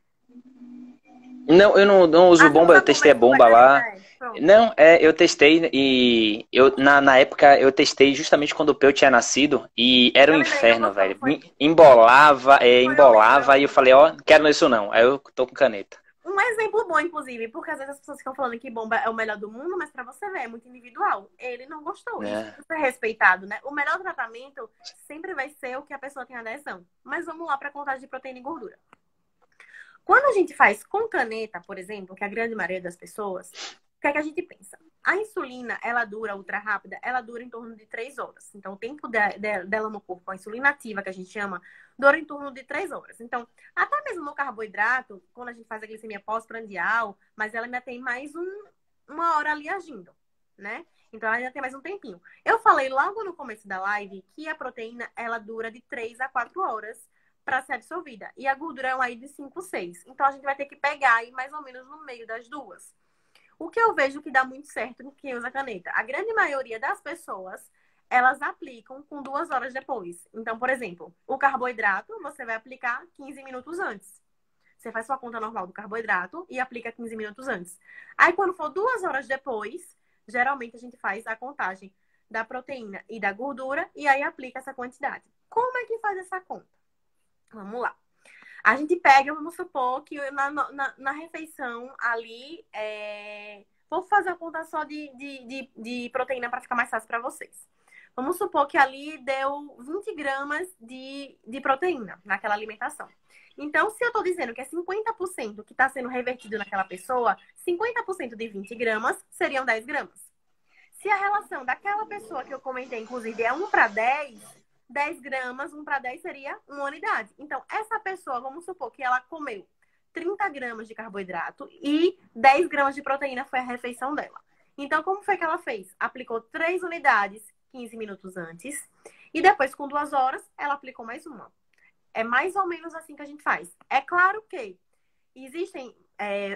Não, eu não uso Ah, você bomba, usa eu a bomba, testei a desculpa, é bomba caneta, lá. pronto. Não, eu testei e na época eu testei justamente quando o Peu tinha nascido e era um Eu lembrei, não inferno, gostou, não velho. foi? Embolava, Foi horrível, é embolava e eu horrível. falei, ó, quero isso não. Aí eu tô com caneta. Um exemplo bom, inclusive, porque às vezes as pessoas ficam falando que bomba é o melhor do mundo, mas pra você ver, é muito individual. Ele não gostou. Isso É. tem que ser respeitado, né? O melhor tratamento sempre vai ser o que a pessoa tem adesão. Mas vamos lá pra contagem de proteína e gordura. Quando a gente faz com caneta, por exemplo, que é a grande maioria das pessoas, o que é que a gente pensa? A insulina, ela dura ultra rápida, ela dura em torno de 3 horas. Então, o tempo dela no corpo, a insulina ativa, que a gente chama, dura em torno de 3 horas. Então, até mesmo no carboidrato, quando a gente faz a glicemia pós-prandial, mas ela ainda tem mais uma hora ali agindo, né? Então, ela ainda tem mais um tempinho. Eu falei logo no começo da live que a proteína, ela dura de 3 a 4 horas para ser absorvida. E a gordura é um aí de 5, 6. Então, a gente vai ter que pegar aí mais ou menos no meio das duas. O que eu vejo que dá muito certo em quem usa caneta? A grande maioria das pessoas, elas aplicam com 2 horas depois. Então, por exemplo, o carboidrato, você vai aplicar 15 minutos antes. Você faz sua conta normal do carboidrato e aplica 15 minutos antes. Aí, quando for 2 horas depois, geralmente a gente faz a contagem da proteína e da gordura e aí aplica essa quantidade. Como é que faz essa conta? Vamos lá. A gente pega, vamos supor que na refeição ali, vou fazer a conta só de proteína para ficar mais fácil para vocês. Vamos supor que ali deu 20 gramas de proteína naquela alimentação. Então, se eu estou dizendo que é 50% que está sendo revertido naquela pessoa, 50% de 20 gramas seriam 10 gramas. Se a relação daquela pessoa que eu comentei, inclusive, é 1 para 10 gramas, 1 para 10 seria uma unidade. Então, essa pessoa, vamos supor que ela comeu 30 gramas de carboidrato e 10 gramas de proteína foi a refeição dela. Então, como foi que ela fez? Aplicou 3 unidades 15 minutos antes e depois, com 2 horas, ela aplicou mais uma. É mais ou menos assim que a gente faz. É claro que existem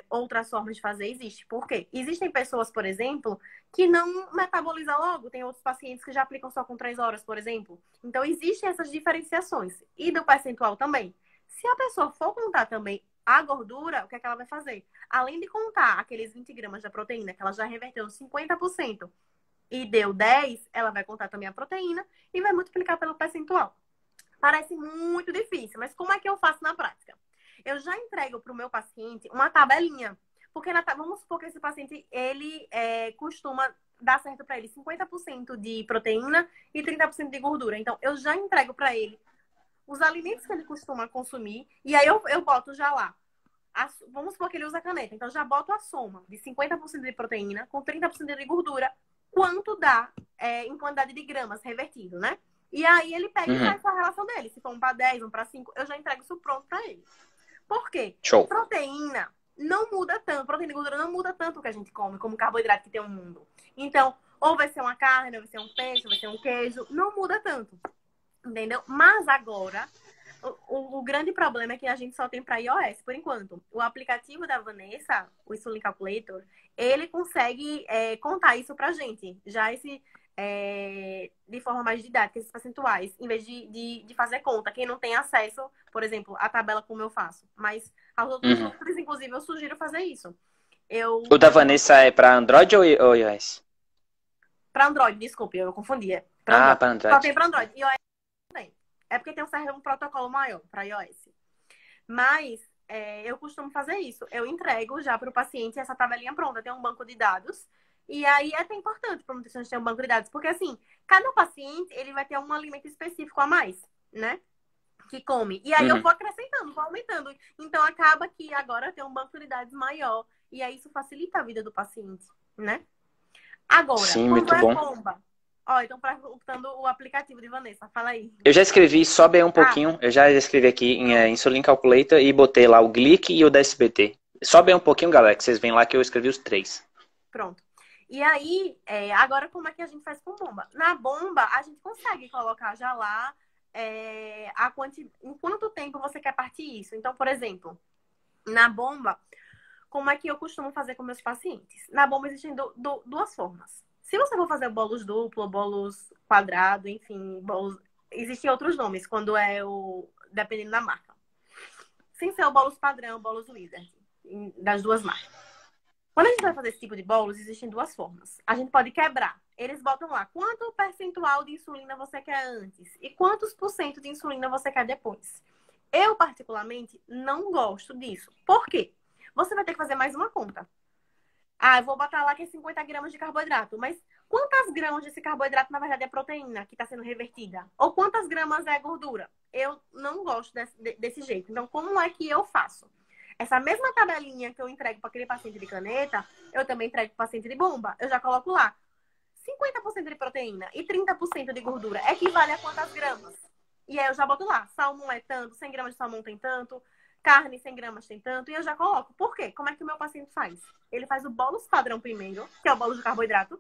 outras formas de fazer, existe. Por quê? Existem pessoas, por exemplo, que não metabolizam logo. Tem outros pacientes que já aplicam só com 3 horas, por exemplo. Então, existem essas diferenciações. E do percentual também. Se a pessoa for contar também a gordura, o que é que ela vai fazer? Além de contar aqueles 20 gramas da proteína, que ela já reverteu 50% e deu 10, ela vai contar também a proteína e vai multiplicar pelo percentual. Parece muito difícil, mas como é que eu faço na prática? Eu já entrego para o meu paciente uma tabelinha. Porque vamos supor que esse paciente, ele costuma dar certo para ele 50% de proteína e 30% de gordura. Então, eu já entrego para ele os alimentos que ele costuma consumir. E aí eu boto já lá. Vamos supor que ele usa caneta. Então, já boto a soma de 50% de proteína com 30% de gordura. Quanto dá em quantidade de gramas revertido, né? E aí ele pega e faz a relação dele. Se for 1 para 10, 1 para 5, eu já entrego isso pronto para ele. Por quê? Show. Proteína não muda tanto. Proteína e gordura não muda tanto o que a gente come, como carboidrato que tem um mundo. Então, ou vai ser uma carne, ou vai ser um peixe, ou vai ser um queijo. Não muda tanto. Entendeu? Mas agora, o grande problema é que a gente só tem para iOS, por enquanto. O aplicativo da Vanessa, o Insulin Calculator, ele consegue contar isso pra gente. Já de forma mais didática, esses percentuais, em vez de fazer conta. Quem não tem acesso, por exemplo, à tabela como eu faço. Mas aos outros números, inclusive, eu sugiro fazer isso. O da Vanessa é para Android ou iOS? Para Android, desculpe, eu confundi. Para Android. Só tem para Android. iOS não tem. É porque tem um protocolo maior para iOS. Mas eu costumo fazer isso. Eu entrego já para o paciente essa tabelinha pronta. Tem um banco de dados. E aí é até importante para o nutricionista ter um banco de dados. Porque, assim, cada paciente, ele vai ter um alimento específico a mais, né? Que come. E aí eu vou acrescentando, vou aumentando. Então, acaba que agora tem um banco de dados maior. E aí isso facilita a vida do paciente, né? Agora, sim, quando muito bom. bomba. Ó, então perguntando o aplicativo de Vanessa. Fala aí. Eu já escrevi, sobe aí um pouquinho. Eu já escrevi aqui em Insulin Calculator e botei lá o Glic e o da SBT. Sobe aí um pouquinho, galera, que vocês veem lá que eu escrevi os 3. Pronto. E aí, agora como é que a gente faz com bomba? Na bomba, a gente consegue colocar já lá em quanto tempo você quer partir isso. Então, por exemplo, na bomba, como é que eu costumo fazer com meus pacientes? Na bomba existem duas formas. Se você for fazer bolos duplo, bolos quadrado, enfim, existem outros nomes quando dependendo da marca. Sem ser o bolos padrão, bolos Wizard, das duas marcas. Quando a gente vai fazer esse tipo de bolos, existem duas formas. A gente pode quebrar. Eles botam lá quanto percentual de insulina você quer antes e quantos por cento de insulina você quer depois. Eu, particularmente, não gosto disso. Por quê? Você vai ter que fazer mais uma conta. Eu vou botar lá que é 50 gramas de carboidrato. Mas quantas gramas desse carboidrato, na verdade, é proteína que está sendo revertida? Ou quantas gramas é gordura? Eu não gosto desse jeito. Então, como é que eu faço? Essa mesma tabelinha que eu entrego para aquele paciente de caneta, eu também entrego para o paciente de bomba. Eu já coloco lá 50% de proteína e 30% de gordura. Equivale a quantas gramas? E aí eu já boto lá. Salmão é tanto, 100 gramas de salmão tem tanto, carne 100 gramas tem tanto. E eu já coloco. Por quê? Como é que o meu paciente faz? Ele faz o bolos padrão primeiro, que é o bolos de carboidrato.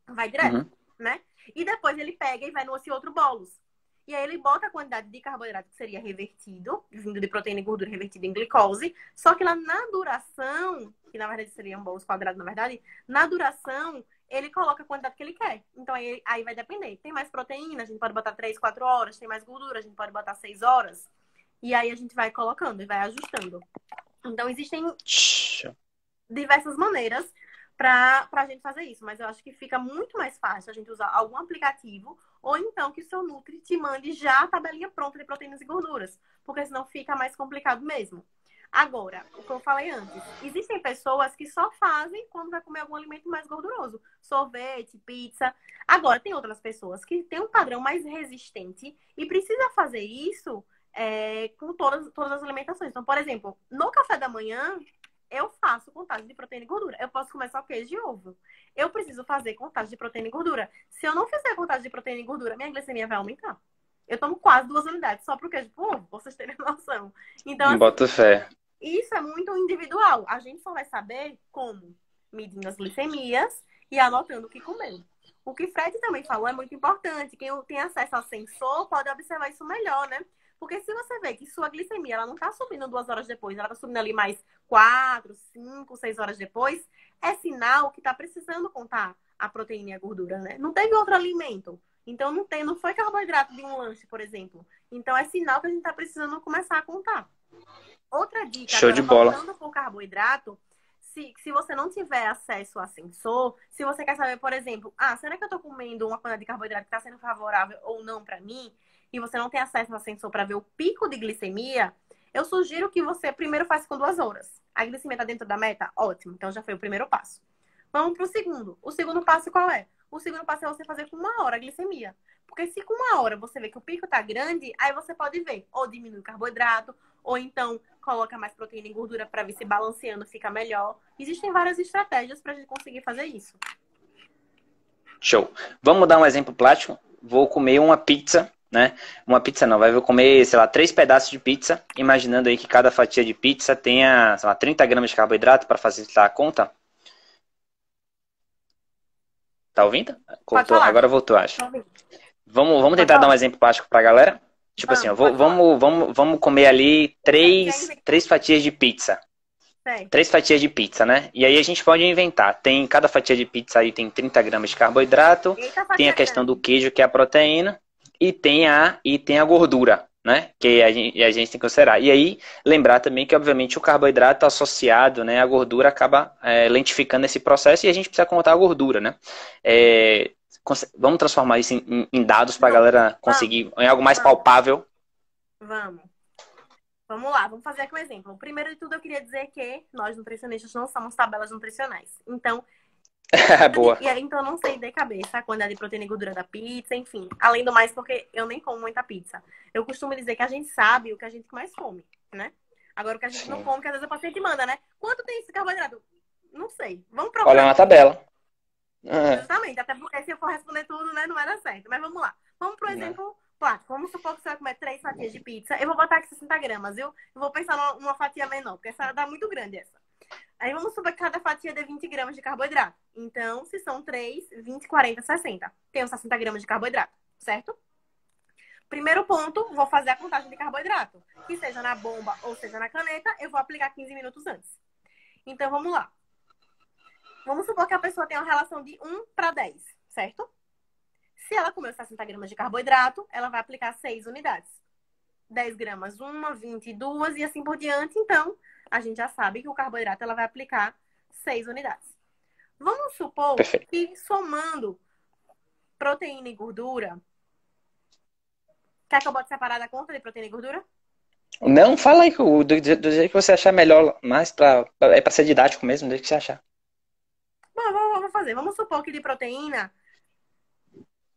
Vai direto, né? E depois ele pega e vai no outro bolos. E aí ele bota a quantidade de carboidrato que seria revertido, vindo de proteína e gordura revertida em glicose. Só que lá na duração, que na verdade seria um bolos quadrado, na verdade, na duração, ele coloca a quantidade que ele quer. Então aí vai depender. Tem mais proteína, a gente pode botar 3, 4 horas. Tem mais gordura, a gente pode botar 6 horas. E aí a gente vai colocando e vai ajustando. Então existem diversas maneiras pra gente fazer isso. Mas eu acho que fica muito mais fácil a gente usar algum aplicativo ou então que o seu Nutri te mande já a tabelinha pronta de proteínas e gorduras. Porque senão fica mais complicado mesmo. Agora, o que eu falei antes. Existem pessoas que só fazem quando vai comer algum alimento mais gorduroso. Sorvete, pizza. Agora, tem outras pessoas que têm um padrão mais resistente e precisa fazer isso com todas as alimentações. Então, por exemplo, no café da manhã, eu faço contagem de proteína e gordura. Eu posso comer só queijo e ovo. Eu preciso fazer contagem de proteína e gordura. Se eu não fizer contagem de proteína e gordura, minha glicemia vai aumentar. Eu tomo quase 2 unidades só pro queijo e pro ovo, pra vocês terem noção. Então, Bota fé. Isso é muito individual. A gente só vai saber como medindo as glicemias e anotando o que comeu. O que Fred também falou é muito importante. Quem tem acesso ao sensor pode observar isso melhor, né? Porque se você vê que sua glicemia ela não está subindo 2 horas depois, ela está subindo ali mais 4, 5, 6 horas depois, é sinal que está precisando contar a proteína e a gordura, né? Não teve outro alimento. Então não foi carboidrato de um lanche, por exemplo. Então é sinal que a gente está precisando começar a contar. Outra dica, Show de agora bola. voltando para o carboidrato, se você não tiver acesso a sensor, se você quer saber, por exemplo, será que eu estou comendo uma quantidade de carboidrato que está sendo favorável ou não para mim, e você não tem acesso a sensor para ver o pico de glicemia, eu sugiro que você primeiro faça com 2 horas. A glicemia está dentro da meta? Ótimo, então já foi o primeiro passo. Vamos para o segundo. O segundo passo qual é? O segundo passo é você fazer com 1 hora a glicemia. Porque se com 1 hora você vê que o pico tá grande, aí você pode ver, ou diminui o carboidrato, ou então coloca mais proteína e gordura para ver se balanceando fica melhor. Existem várias estratégias pra gente conseguir fazer isso. Show. Vamos dar um exemplo prático. Vou comer uma pizza, né? Uma pizza não, vou comer, sei lá, 3 pedaços de pizza, imaginando aí que cada fatia de pizza tenha, sei lá, 30 gramas de carboidrato para facilitar a conta. Tá ouvindo? Pode Cortou, falar. agora voltou, acho. Vamos Pode tentar dar um falar. exemplo prático pra galera? Tipo assim, ó, Pode falar. vamos comer ali Já três, inventou? 3 fatias de pizza. Certo. 3 fatias de pizza, né? E aí a gente pode inventar. Cada fatia de pizza aí tem 30 gramas de carboidrato, Eita, tem a fatia questão do grande. queijo, que é a proteína, e tem a gordura, né? Que a gente tem que considerar. E aí, lembrar também que, obviamente, o carboidrato associado, né, à gordura acaba lentificando esse processo e a gente precisa contar a gordura, né? Vamos transformar isso em dados para a Números. galera Vamos, conseguir, em algo mais vamos, palpável. vamos. Vamos lá, vamos fazer aqui um exemplo. Primeiro de tudo, eu queria dizer que nós, nutricionistas, não somos tabelas nutricionais. Então, Boa. então eu não sei de cabeça a quantidade de proteína e gordura da pizza, enfim. Além do mais, porque eu nem como muita pizza. Eu costumo dizer que a gente sabe o que a gente mais come, né? Agora, o que a gente não Sim. come, que às vezes o paciente manda, né? Quanto tem esse carboidrato? Não sei. Vamos Olha procurar. na tabela. Justamente, até porque se eu for responder tudo, né, não vai dar certo. Mas vamos lá. Vamos pro exemplo prático. Vamos supor que você vai comer 3 fatias de pizza. Eu vou botar aqui 60 gramas, viu? Eu vou pensar numa fatia menor, porque essa dá muito grande essa. Aí vamos supor que cada fatia dê 20 gramas de carboidrato. Então, se são 3, 20, 40, 60. Tenho 60 gramas de carboidrato, certo? Primeiro ponto, vou fazer a contagem de carboidrato. Que seja na bomba ou seja na caneta, eu vou aplicar 15 minutos antes. Então, vamos lá. Vamos supor que a pessoa tem uma relação de 1 para 10, certo? Se ela comeu 60 gramas de carboidrato, ela vai aplicar 6 unidades. 10 gramas, 1, 20, 2 e assim por diante. Então, a gente já sabe que o carboidrato ela vai aplicar 6 unidades. Vamos supor Perfeito. que somando proteína e gordura... Quer que eu bote separada a conta de proteína e gordura? Não, fala aí do jeito que você achar melhor, mais pra ser didático mesmo, do jeito que você achar. Bom, vou fazer. Vamos supor que de proteína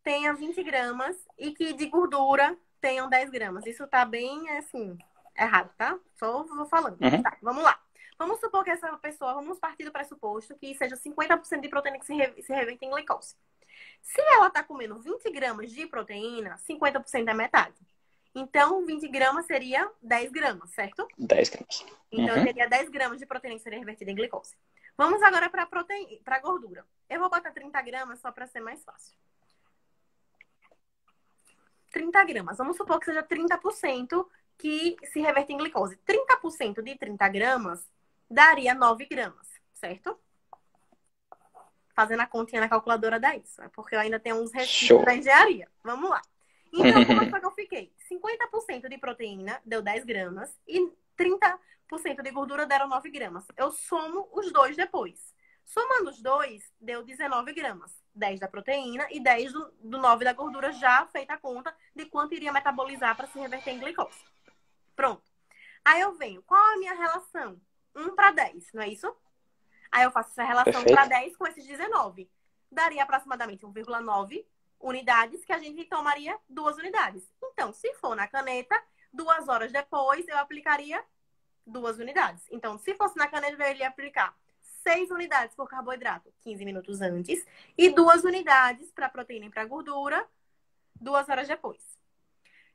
tenha 20 gramas e que de gordura tenham 10 gramas. Isso tá bem, assim, errado, tá? Só vou falando. Uhum. Tá, vamos lá. Vamos supor que essa pessoa, vamos partir do pressuposto que seja 50% de proteína que se reverte em glicose. Se ela tá comendo 20 gramas de proteína, 50% é metade. Então, 20 gramas seria 10 gramas, certo? 10 gramas. Então, eu teria 10 gramas de proteína que seria revertida em glicose. Vamos agora para gordura. Eu vou botar 30 gramas só para ser mais fácil. 30 gramas. Vamos supor que seja 30% que se reverte em glicose. 30% de 30 gramas daria 9 gramas, certo? Fazendo a continha na calculadora dá isso. É porque eu ainda tenho uns resquícios da engenharia. Vamos lá. Então, como foi que eu fiquei? 50% de proteína deu 10 gramas e 30% de gordura deram 9 gramas. Eu somo os dois depois. Somando os dois, deu 19 gramas. 10 da proteína e 10 do 9 da gordura, já feita a conta de quanto iria metabolizar para se reverter em glicose. Pronto. Aí eu venho, qual a minha relação? 1 para 10, não é isso? Aí eu faço essa relação para 10 com esses 19. Daria aproximadamente 1,9 unidades, que a gente tomaria 2 unidades. Então, se for na caneta, 2 horas depois eu aplicaria 2 unidades. Então, se fosse na caneta, eu iria aplicar 6 unidades por carboidrato, 15 minutos antes, e 2 unidades para proteína e para gordura, 2 horas depois.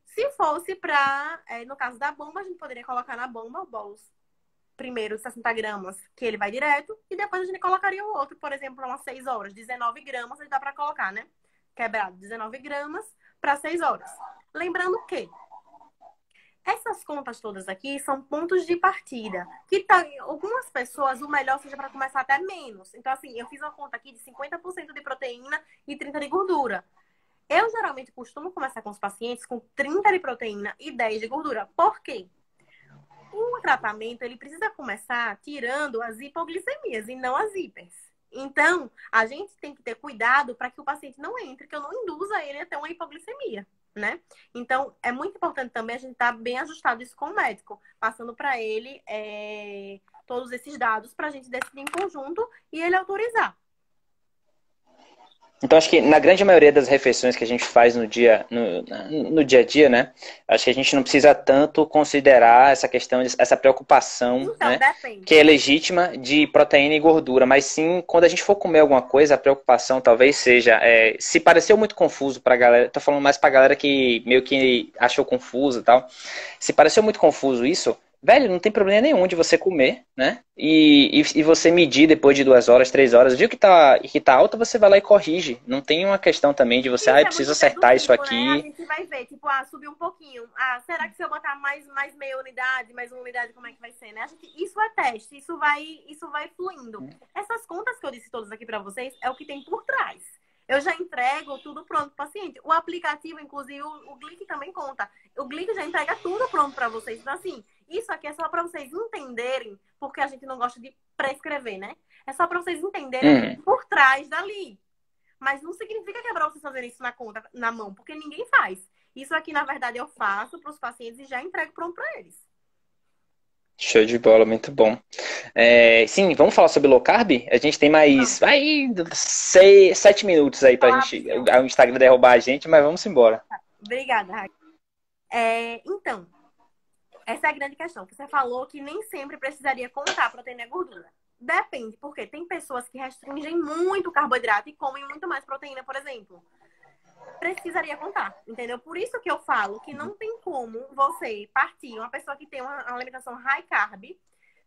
Se fosse para, no caso da bomba, a gente poderia colocar na bomba bolos primeiro 60 gramas, que ele vai direto, e depois a gente colocaria o outro, por exemplo, para umas 6 horas. 19 gramas, ele dá para colocar, né? Quebrado, 19 gramas para 6 horas. Lembrando que essas contas todas aqui são pontos de partida. Que tá, algumas pessoas, o melhor seja para começar até menos. Então, assim, eu fiz uma conta aqui de 50% de proteína e 30% de gordura. Eu geralmente costumo começar com os pacientes com 30% de proteína e 10% de gordura. Por quê? O tratamento, ele precisa começar tirando as hipoglicemias e não as hipers. Então, a gente tem que ter cuidado para que o paciente não entre, que eu não induza ele a ter uma hipoglicemia, né? Então, é muito importante também a gente estar bem ajustado isso com o médico, passando para ele todos esses dados para a gente decidir em conjunto e ele autorizar. Então, acho que na grande maioria das refeições que a gente faz no dia a dia, né? Acho que a gente não precisa tanto considerar essa questão, essa preocupação, Então, né? depende. Que é legítima de proteína e gordura. Mas sim, quando a gente for comer alguma coisa, a preocupação talvez seja... se pareceu muito confuso pra galera... Tô falando mais pra galera que meio que achou confuso e tal. Se pareceu muito confuso isso... Velho, não tem problema nenhum de você comer, né? E você medir depois de 2 horas, 3 horas. Viu que tá alta, você vai lá e corrige. Não tem uma questão também de você, Isso é preciso muito acertar isso dedutivo, né? A aqui. gente vai ver, tipo, subiu um pouquinho. Será que se eu botar mais meia unidade, mais uma unidade, como é que vai ser, né? Isso é teste, isso vai fluindo. Essas contas que eu disse todas aqui pra vocês é o que tem por trás. Eu já entrego tudo pronto pro paciente. O aplicativo, inclusive, o Glic também conta. O Glic já entrega tudo pronto para vocês. Então, assim, isso aqui é só para vocês entenderem, porque a gente não gosta de prescrever, né? É só para vocês entenderem por trás dali. Mas não significa que é para vocês fazerem isso na conta, na mão, porque ninguém faz. Isso aqui, na verdade, eu faço para os pacientes e já entrego pronto para eles. Show de bola, muito bom. Sim, vamos falar sobre low carb? A gente tem mais 7 minutos aí pra gente, o Instagram derrubar a gente, mas vamos embora. Obrigada, Raquel. Então, essa é a grande questão. Você falou que nem sempre precisaria contar proteína e gordura. Depende, porque tem pessoas que restringem muito o carboidrato e comem muito mais proteína, por exemplo. Precisaria contar, entendeu? Por isso que eu falo que não tem como você partir, uma pessoa que tem uma alimentação high carb,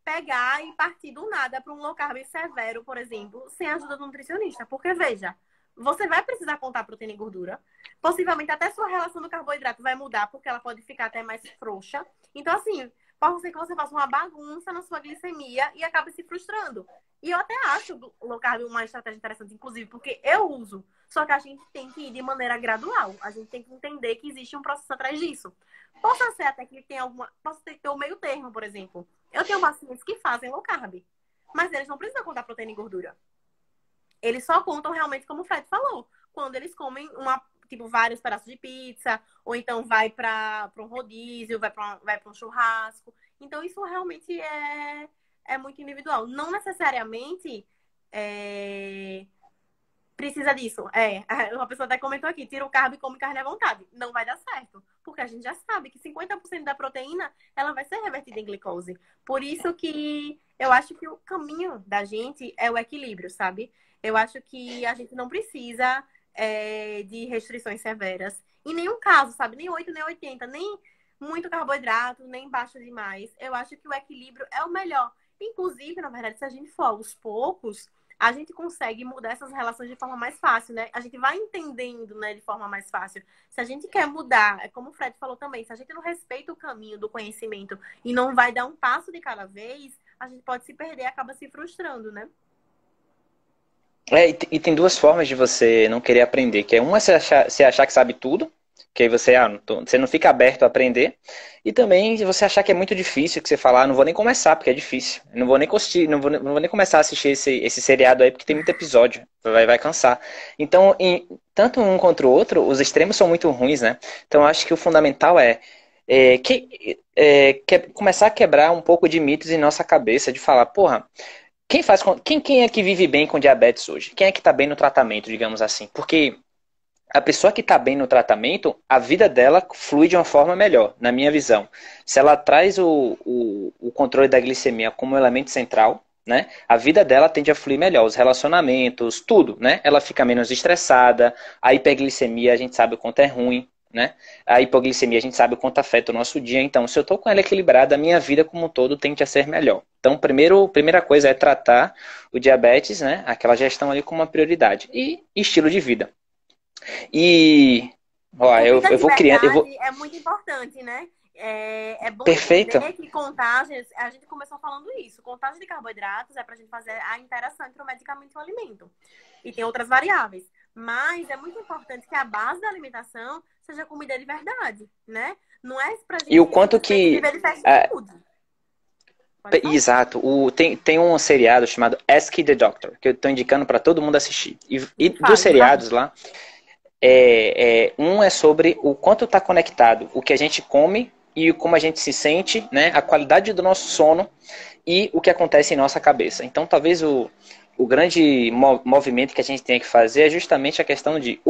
pegar e partir do nada para um low carb severo, por exemplo, sem a ajuda do nutricionista. Porque, veja, você vai precisar contar proteína e gordura. Possivelmente até sua relação do carboidrato vai mudar, porque ela pode ficar até mais frouxa. Então, assim, pode ser que você faça uma bagunça na sua glicemia e acabe se frustrando. E eu até acho o low carb uma estratégia interessante, inclusive, porque eu uso. Só que a gente tem que ir de maneira gradual. A gente tem que entender que existe um processo atrás disso. Posso ser até que tem posso ter o meio termo, por exemplo. Eu tenho pacientes que fazem low carb, mas eles não precisam contar proteína e gordura. Eles só contam realmente, como o Fred falou, quando eles comem vários pedaços de pizza, ou então vai para um rodízio, vai para um churrasco. Então, isso realmente é muito individual. Não necessariamente precisa disso. Uma pessoa até comentou aqui, tira o carbo e come carne à vontade. Não vai dar certo, porque a gente já sabe que 50% da proteína, ela vai ser revertida em glicose. Por isso que eu acho que o caminho da gente é o equilíbrio, sabe? Eu acho que a gente não precisa de restrições severas. Em nenhum caso, sabe? Nem 8, nem 80, nem muito carboidrato, nem baixo demais. Eu acho que o equilíbrio é o melhor. Inclusive, na verdade, se a gente for aos poucos, a gente consegue mudar essas relações de forma mais fácil, né? A gente vai entendendo, né, de forma mais fácil. Se a gente quer mudar, como o Fred falou também, se a gente não respeita o caminho do conhecimento e não vai dar um passo de cada vez, a gente pode se perder e acaba se frustrando, né? E tem 2 formas de você não querer aprender, que é uma você achar que sabe tudo, que aí você não fica aberto a aprender, e também você achar que é muito difícil, que você falar, não vou nem começar porque é difícil, não vou nem começar a assistir esse seriado aí porque tem muito episódio, vai cansar. Então, tanto um contra o outro, os extremos são muito ruins, né? Então, eu acho que o fundamental começar a quebrar um pouco de mitos em nossa cabeça, de falar, porra, quem é que vive bem com diabetes hoje? Quem é que está bem no tratamento, digamos assim? Porque a pessoa que está bem no tratamento, a vida dela flui de uma forma melhor, na minha visão. Se ela traz o controle da glicemia como elemento central, né, a vida dela tende a fluir melhor, os relacionamentos, tudo, né? Ela fica menos estressada, a hiperglicemia a gente sabe o quanto é ruim, né? A hipoglicemia a gente sabe o quanto afeta o nosso dia. Então, se eu estou com ela equilibrada, a minha vida como um todo tende a ser melhor. Então, primeira coisa é tratar o diabetes, né? Aquela gestão ali como uma prioridade. E estilo de vida. E ó, eu vou criando. É muito importante, né? é bom Perfeito. entender que contagem, a gente começou falando isso, contagem de carboidratos é para a gente fazer a interação entre o medicamento e o alimento. E tem outras variáveis. Mas é muito importante que a base da alimentação seja comida de verdade, né? Não é pra E o gente quanto simplesmente que... viver de fast é, food. Pode falar? exato. Tem um seriado chamado Ask the Doctor, que eu estou indicando para todo mundo assistir. E Me dos fale, me fale. seriados lá, um é sobre o quanto está conectado o que a gente come e como a gente se sente, né, a qualidade do nosso sono e o que acontece em nossa cabeça. Então, talvez o grande movimento que a gente tem que fazer é justamente a questão de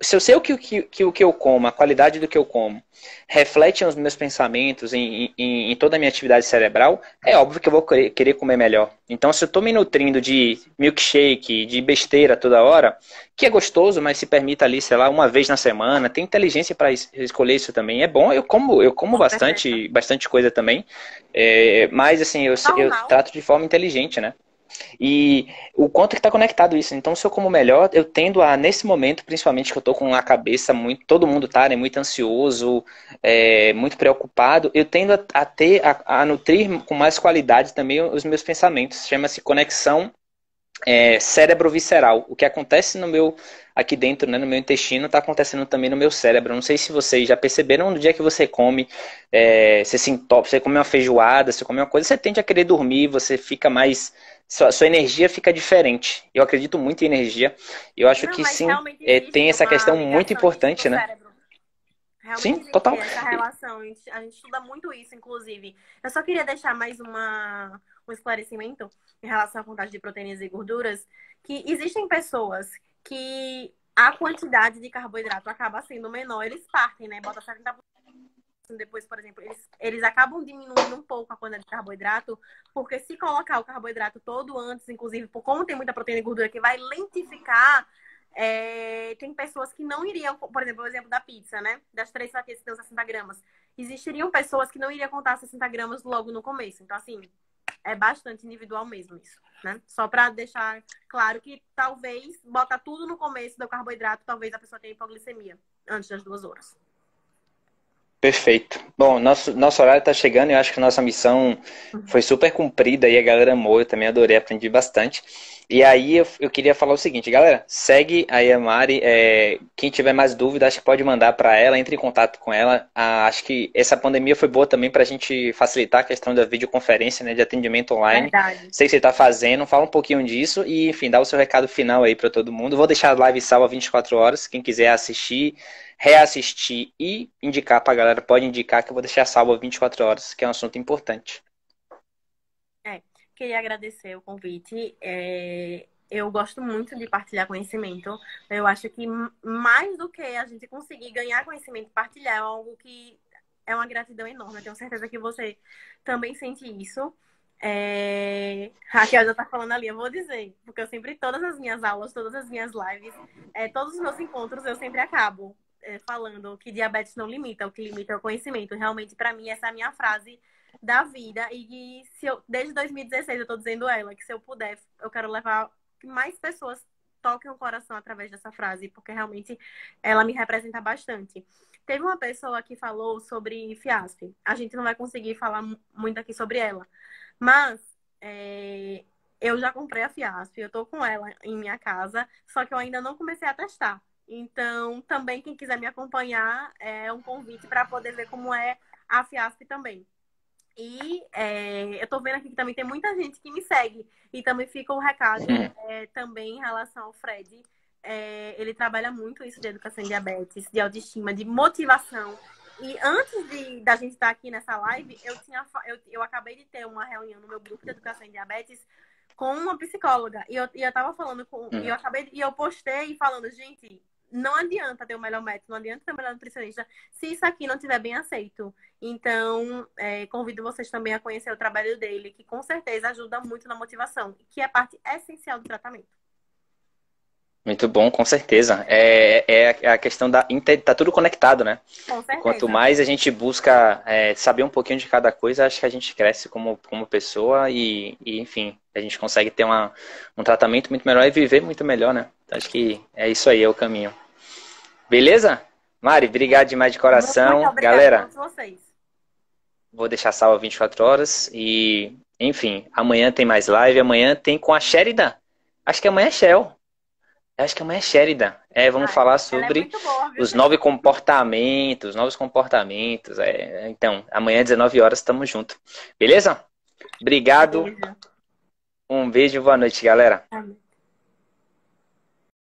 se eu sei o que eu como, a qualidade do que eu como, reflete nos meus pensamentos, em toda a minha atividade cerebral, é óbvio que eu vou querer comer melhor. Então, se eu estou me nutrindo de milkshake, de besteira toda hora, que é gostoso, mas se permita ali, sei lá, uma vez na semana, tem inteligência para escolher isso também. É bom, eu como Com certeza. bastante coisa também, mas assim, eu Normal. trato de forma inteligente, né? E o quanto que está conectado isso. Então, se eu como melhor, eu tendo a, nesse momento, principalmente que eu estou com a cabeça muito, todo mundo tá, né, muito ansioso, muito preocupado, eu tendo a nutrir com mais qualidade também os meus pensamentos. Chama-se conexão cérebro-visceral. O que acontece no meu, aqui dentro, né, no meu intestino, está acontecendo também no meu cérebro. Não sei se vocês já perceberam, no dia que você come, você se entope, você come uma feijoada, você come uma coisa, você tende a querer dormir, você fica mais... Sua energia fica diferente. Eu acredito muito em energia. Eu acho Não, que mas sim, realmente tem existe essa uma questão muito ligação entre o importante, né? cérebro. Realmente Sim, existe total. essa relação. A gente estuda muito isso, inclusive. Eu só queria deixar mais um esclarecimento em relação à contagem de proteínas e gorduras, que existem pessoas que a quantidade de carboidrato acaba sendo menor, eles partem, né? Bota 70%. Depois, por exemplo, eles acabam diminuindo um pouco a quantidade de carboidrato, porque se colocar o carboidrato todo antes, inclusive, por como tem muita proteína e gordura que vai lentificar, tem pessoas que não iriam, por exemplo, o exemplo da pizza, né? Das 3 fatias que tem 60 gramas. Existiriam pessoas que não iriam contar 60 gramas logo no começo. Então, assim, é bastante individual mesmo isso, né? Só para deixar claro que talvez botar tudo no começo do carboidrato, talvez a pessoa tenha hipoglicemia antes das 2 horas. Perfeito. Bom, nosso horário está chegando e eu acho que a nossa missão foi super cumprida e a galera amou, eu também adorei, aprendi bastante. E aí eu queria falar o seguinte, galera, segue aí a Mari, quem tiver mais dúvida, acho que pode mandar para ela, entre em contato com ela. Acho que essa pandemia foi boa também para a gente facilitar a questão da videoconferência, né, de atendimento online. Verdade. Sei que você está fazendo, fala um pouquinho disso e, enfim, dá o seu recado final aí para todo mundo. Vou deixar a live salva 24 horas, quem quiser assistir, reassistir e indicar para a galera, pode indicar que eu vou deixar salvo 24 horas, que é um assunto importante. Queria agradecer o convite. Eu gosto muito de partilhar conhecimento. Eu acho que mais do que a gente conseguir ganhar conhecimento, partilhar é algo que é uma gratidão enorme. Eu tenho certeza que você também sente isso. Raquel já tá falando ali, eu vou dizer, porque eu sempre, todas as minhas aulas, todas as minhas lives, todos os meus encontros, eu sempre acabo falando que diabetes não limita, o que limita é o conhecimento. Realmente, para mim, essa é a minha frase da vida. E se desde 2016 eu tô dizendo ela, que se eu puder, eu quero levar que mais pessoas toquem o coração através dessa frase, porque realmente ela me representa bastante. Teve uma pessoa que falou sobre Fiasp. A gente não vai conseguir falar muito aqui sobre ela. Mas eu já comprei a Fiasp, eu tô com ela em minha casa, só que eu ainda não comecei a testar. Então, também quem quiser me acompanhar, é um convite para poder ver como é a Fiasp também. E eu tô vendo aqui que também tem muita gente que me segue. E também fica o recado também em relação ao Fred. Ele trabalha muito isso de educação em diabetes, de autoestima, de motivação. E antes da gente estar aqui nessa live, eu acabei de ter uma reunião no meu grupo de educação em diabetes com uma psicóloga. E eu tava falando e eu postei falando, gente, não adianta ter o melhor médico, não adianta ter o melhor nutricionista se isso aqui não estiver bem aceito. Então, convido vocês também a conhecer o trabalho dele, que com certeza ajuda muito na motivação, que é parte essencial do tratamento. Muito bom, com certeza. A questão tá tudo conectado, né? Com Quanto certeza. mais a gente busca saber um pouquinho de cada coisa, acho que a gente cresce como pessoa e, enfim, a gente consegue ter um tratamento muito melhor e viver muito melhor, né? Então, acho que é isso aí, é o caminho. Beleza? Mari, obrigado demais de Muito coração. obrigada a Galera, todos vocês. vou deixar salva 24 horas. E, enfim, amanhã tem mais live. Amanhã tem com a Sheridan. Acho que amanhã é Shell. Acho que amanhã é Sheridan. Vamos Ah, falar ela é sobre muito boa, viu? os novos comportamentos, novos comportamentos. Então, amanhã, 19 horas, estamos juntos. Beleza? Obrigado. Beijo. Um beijo, boa noite, galera. Amém.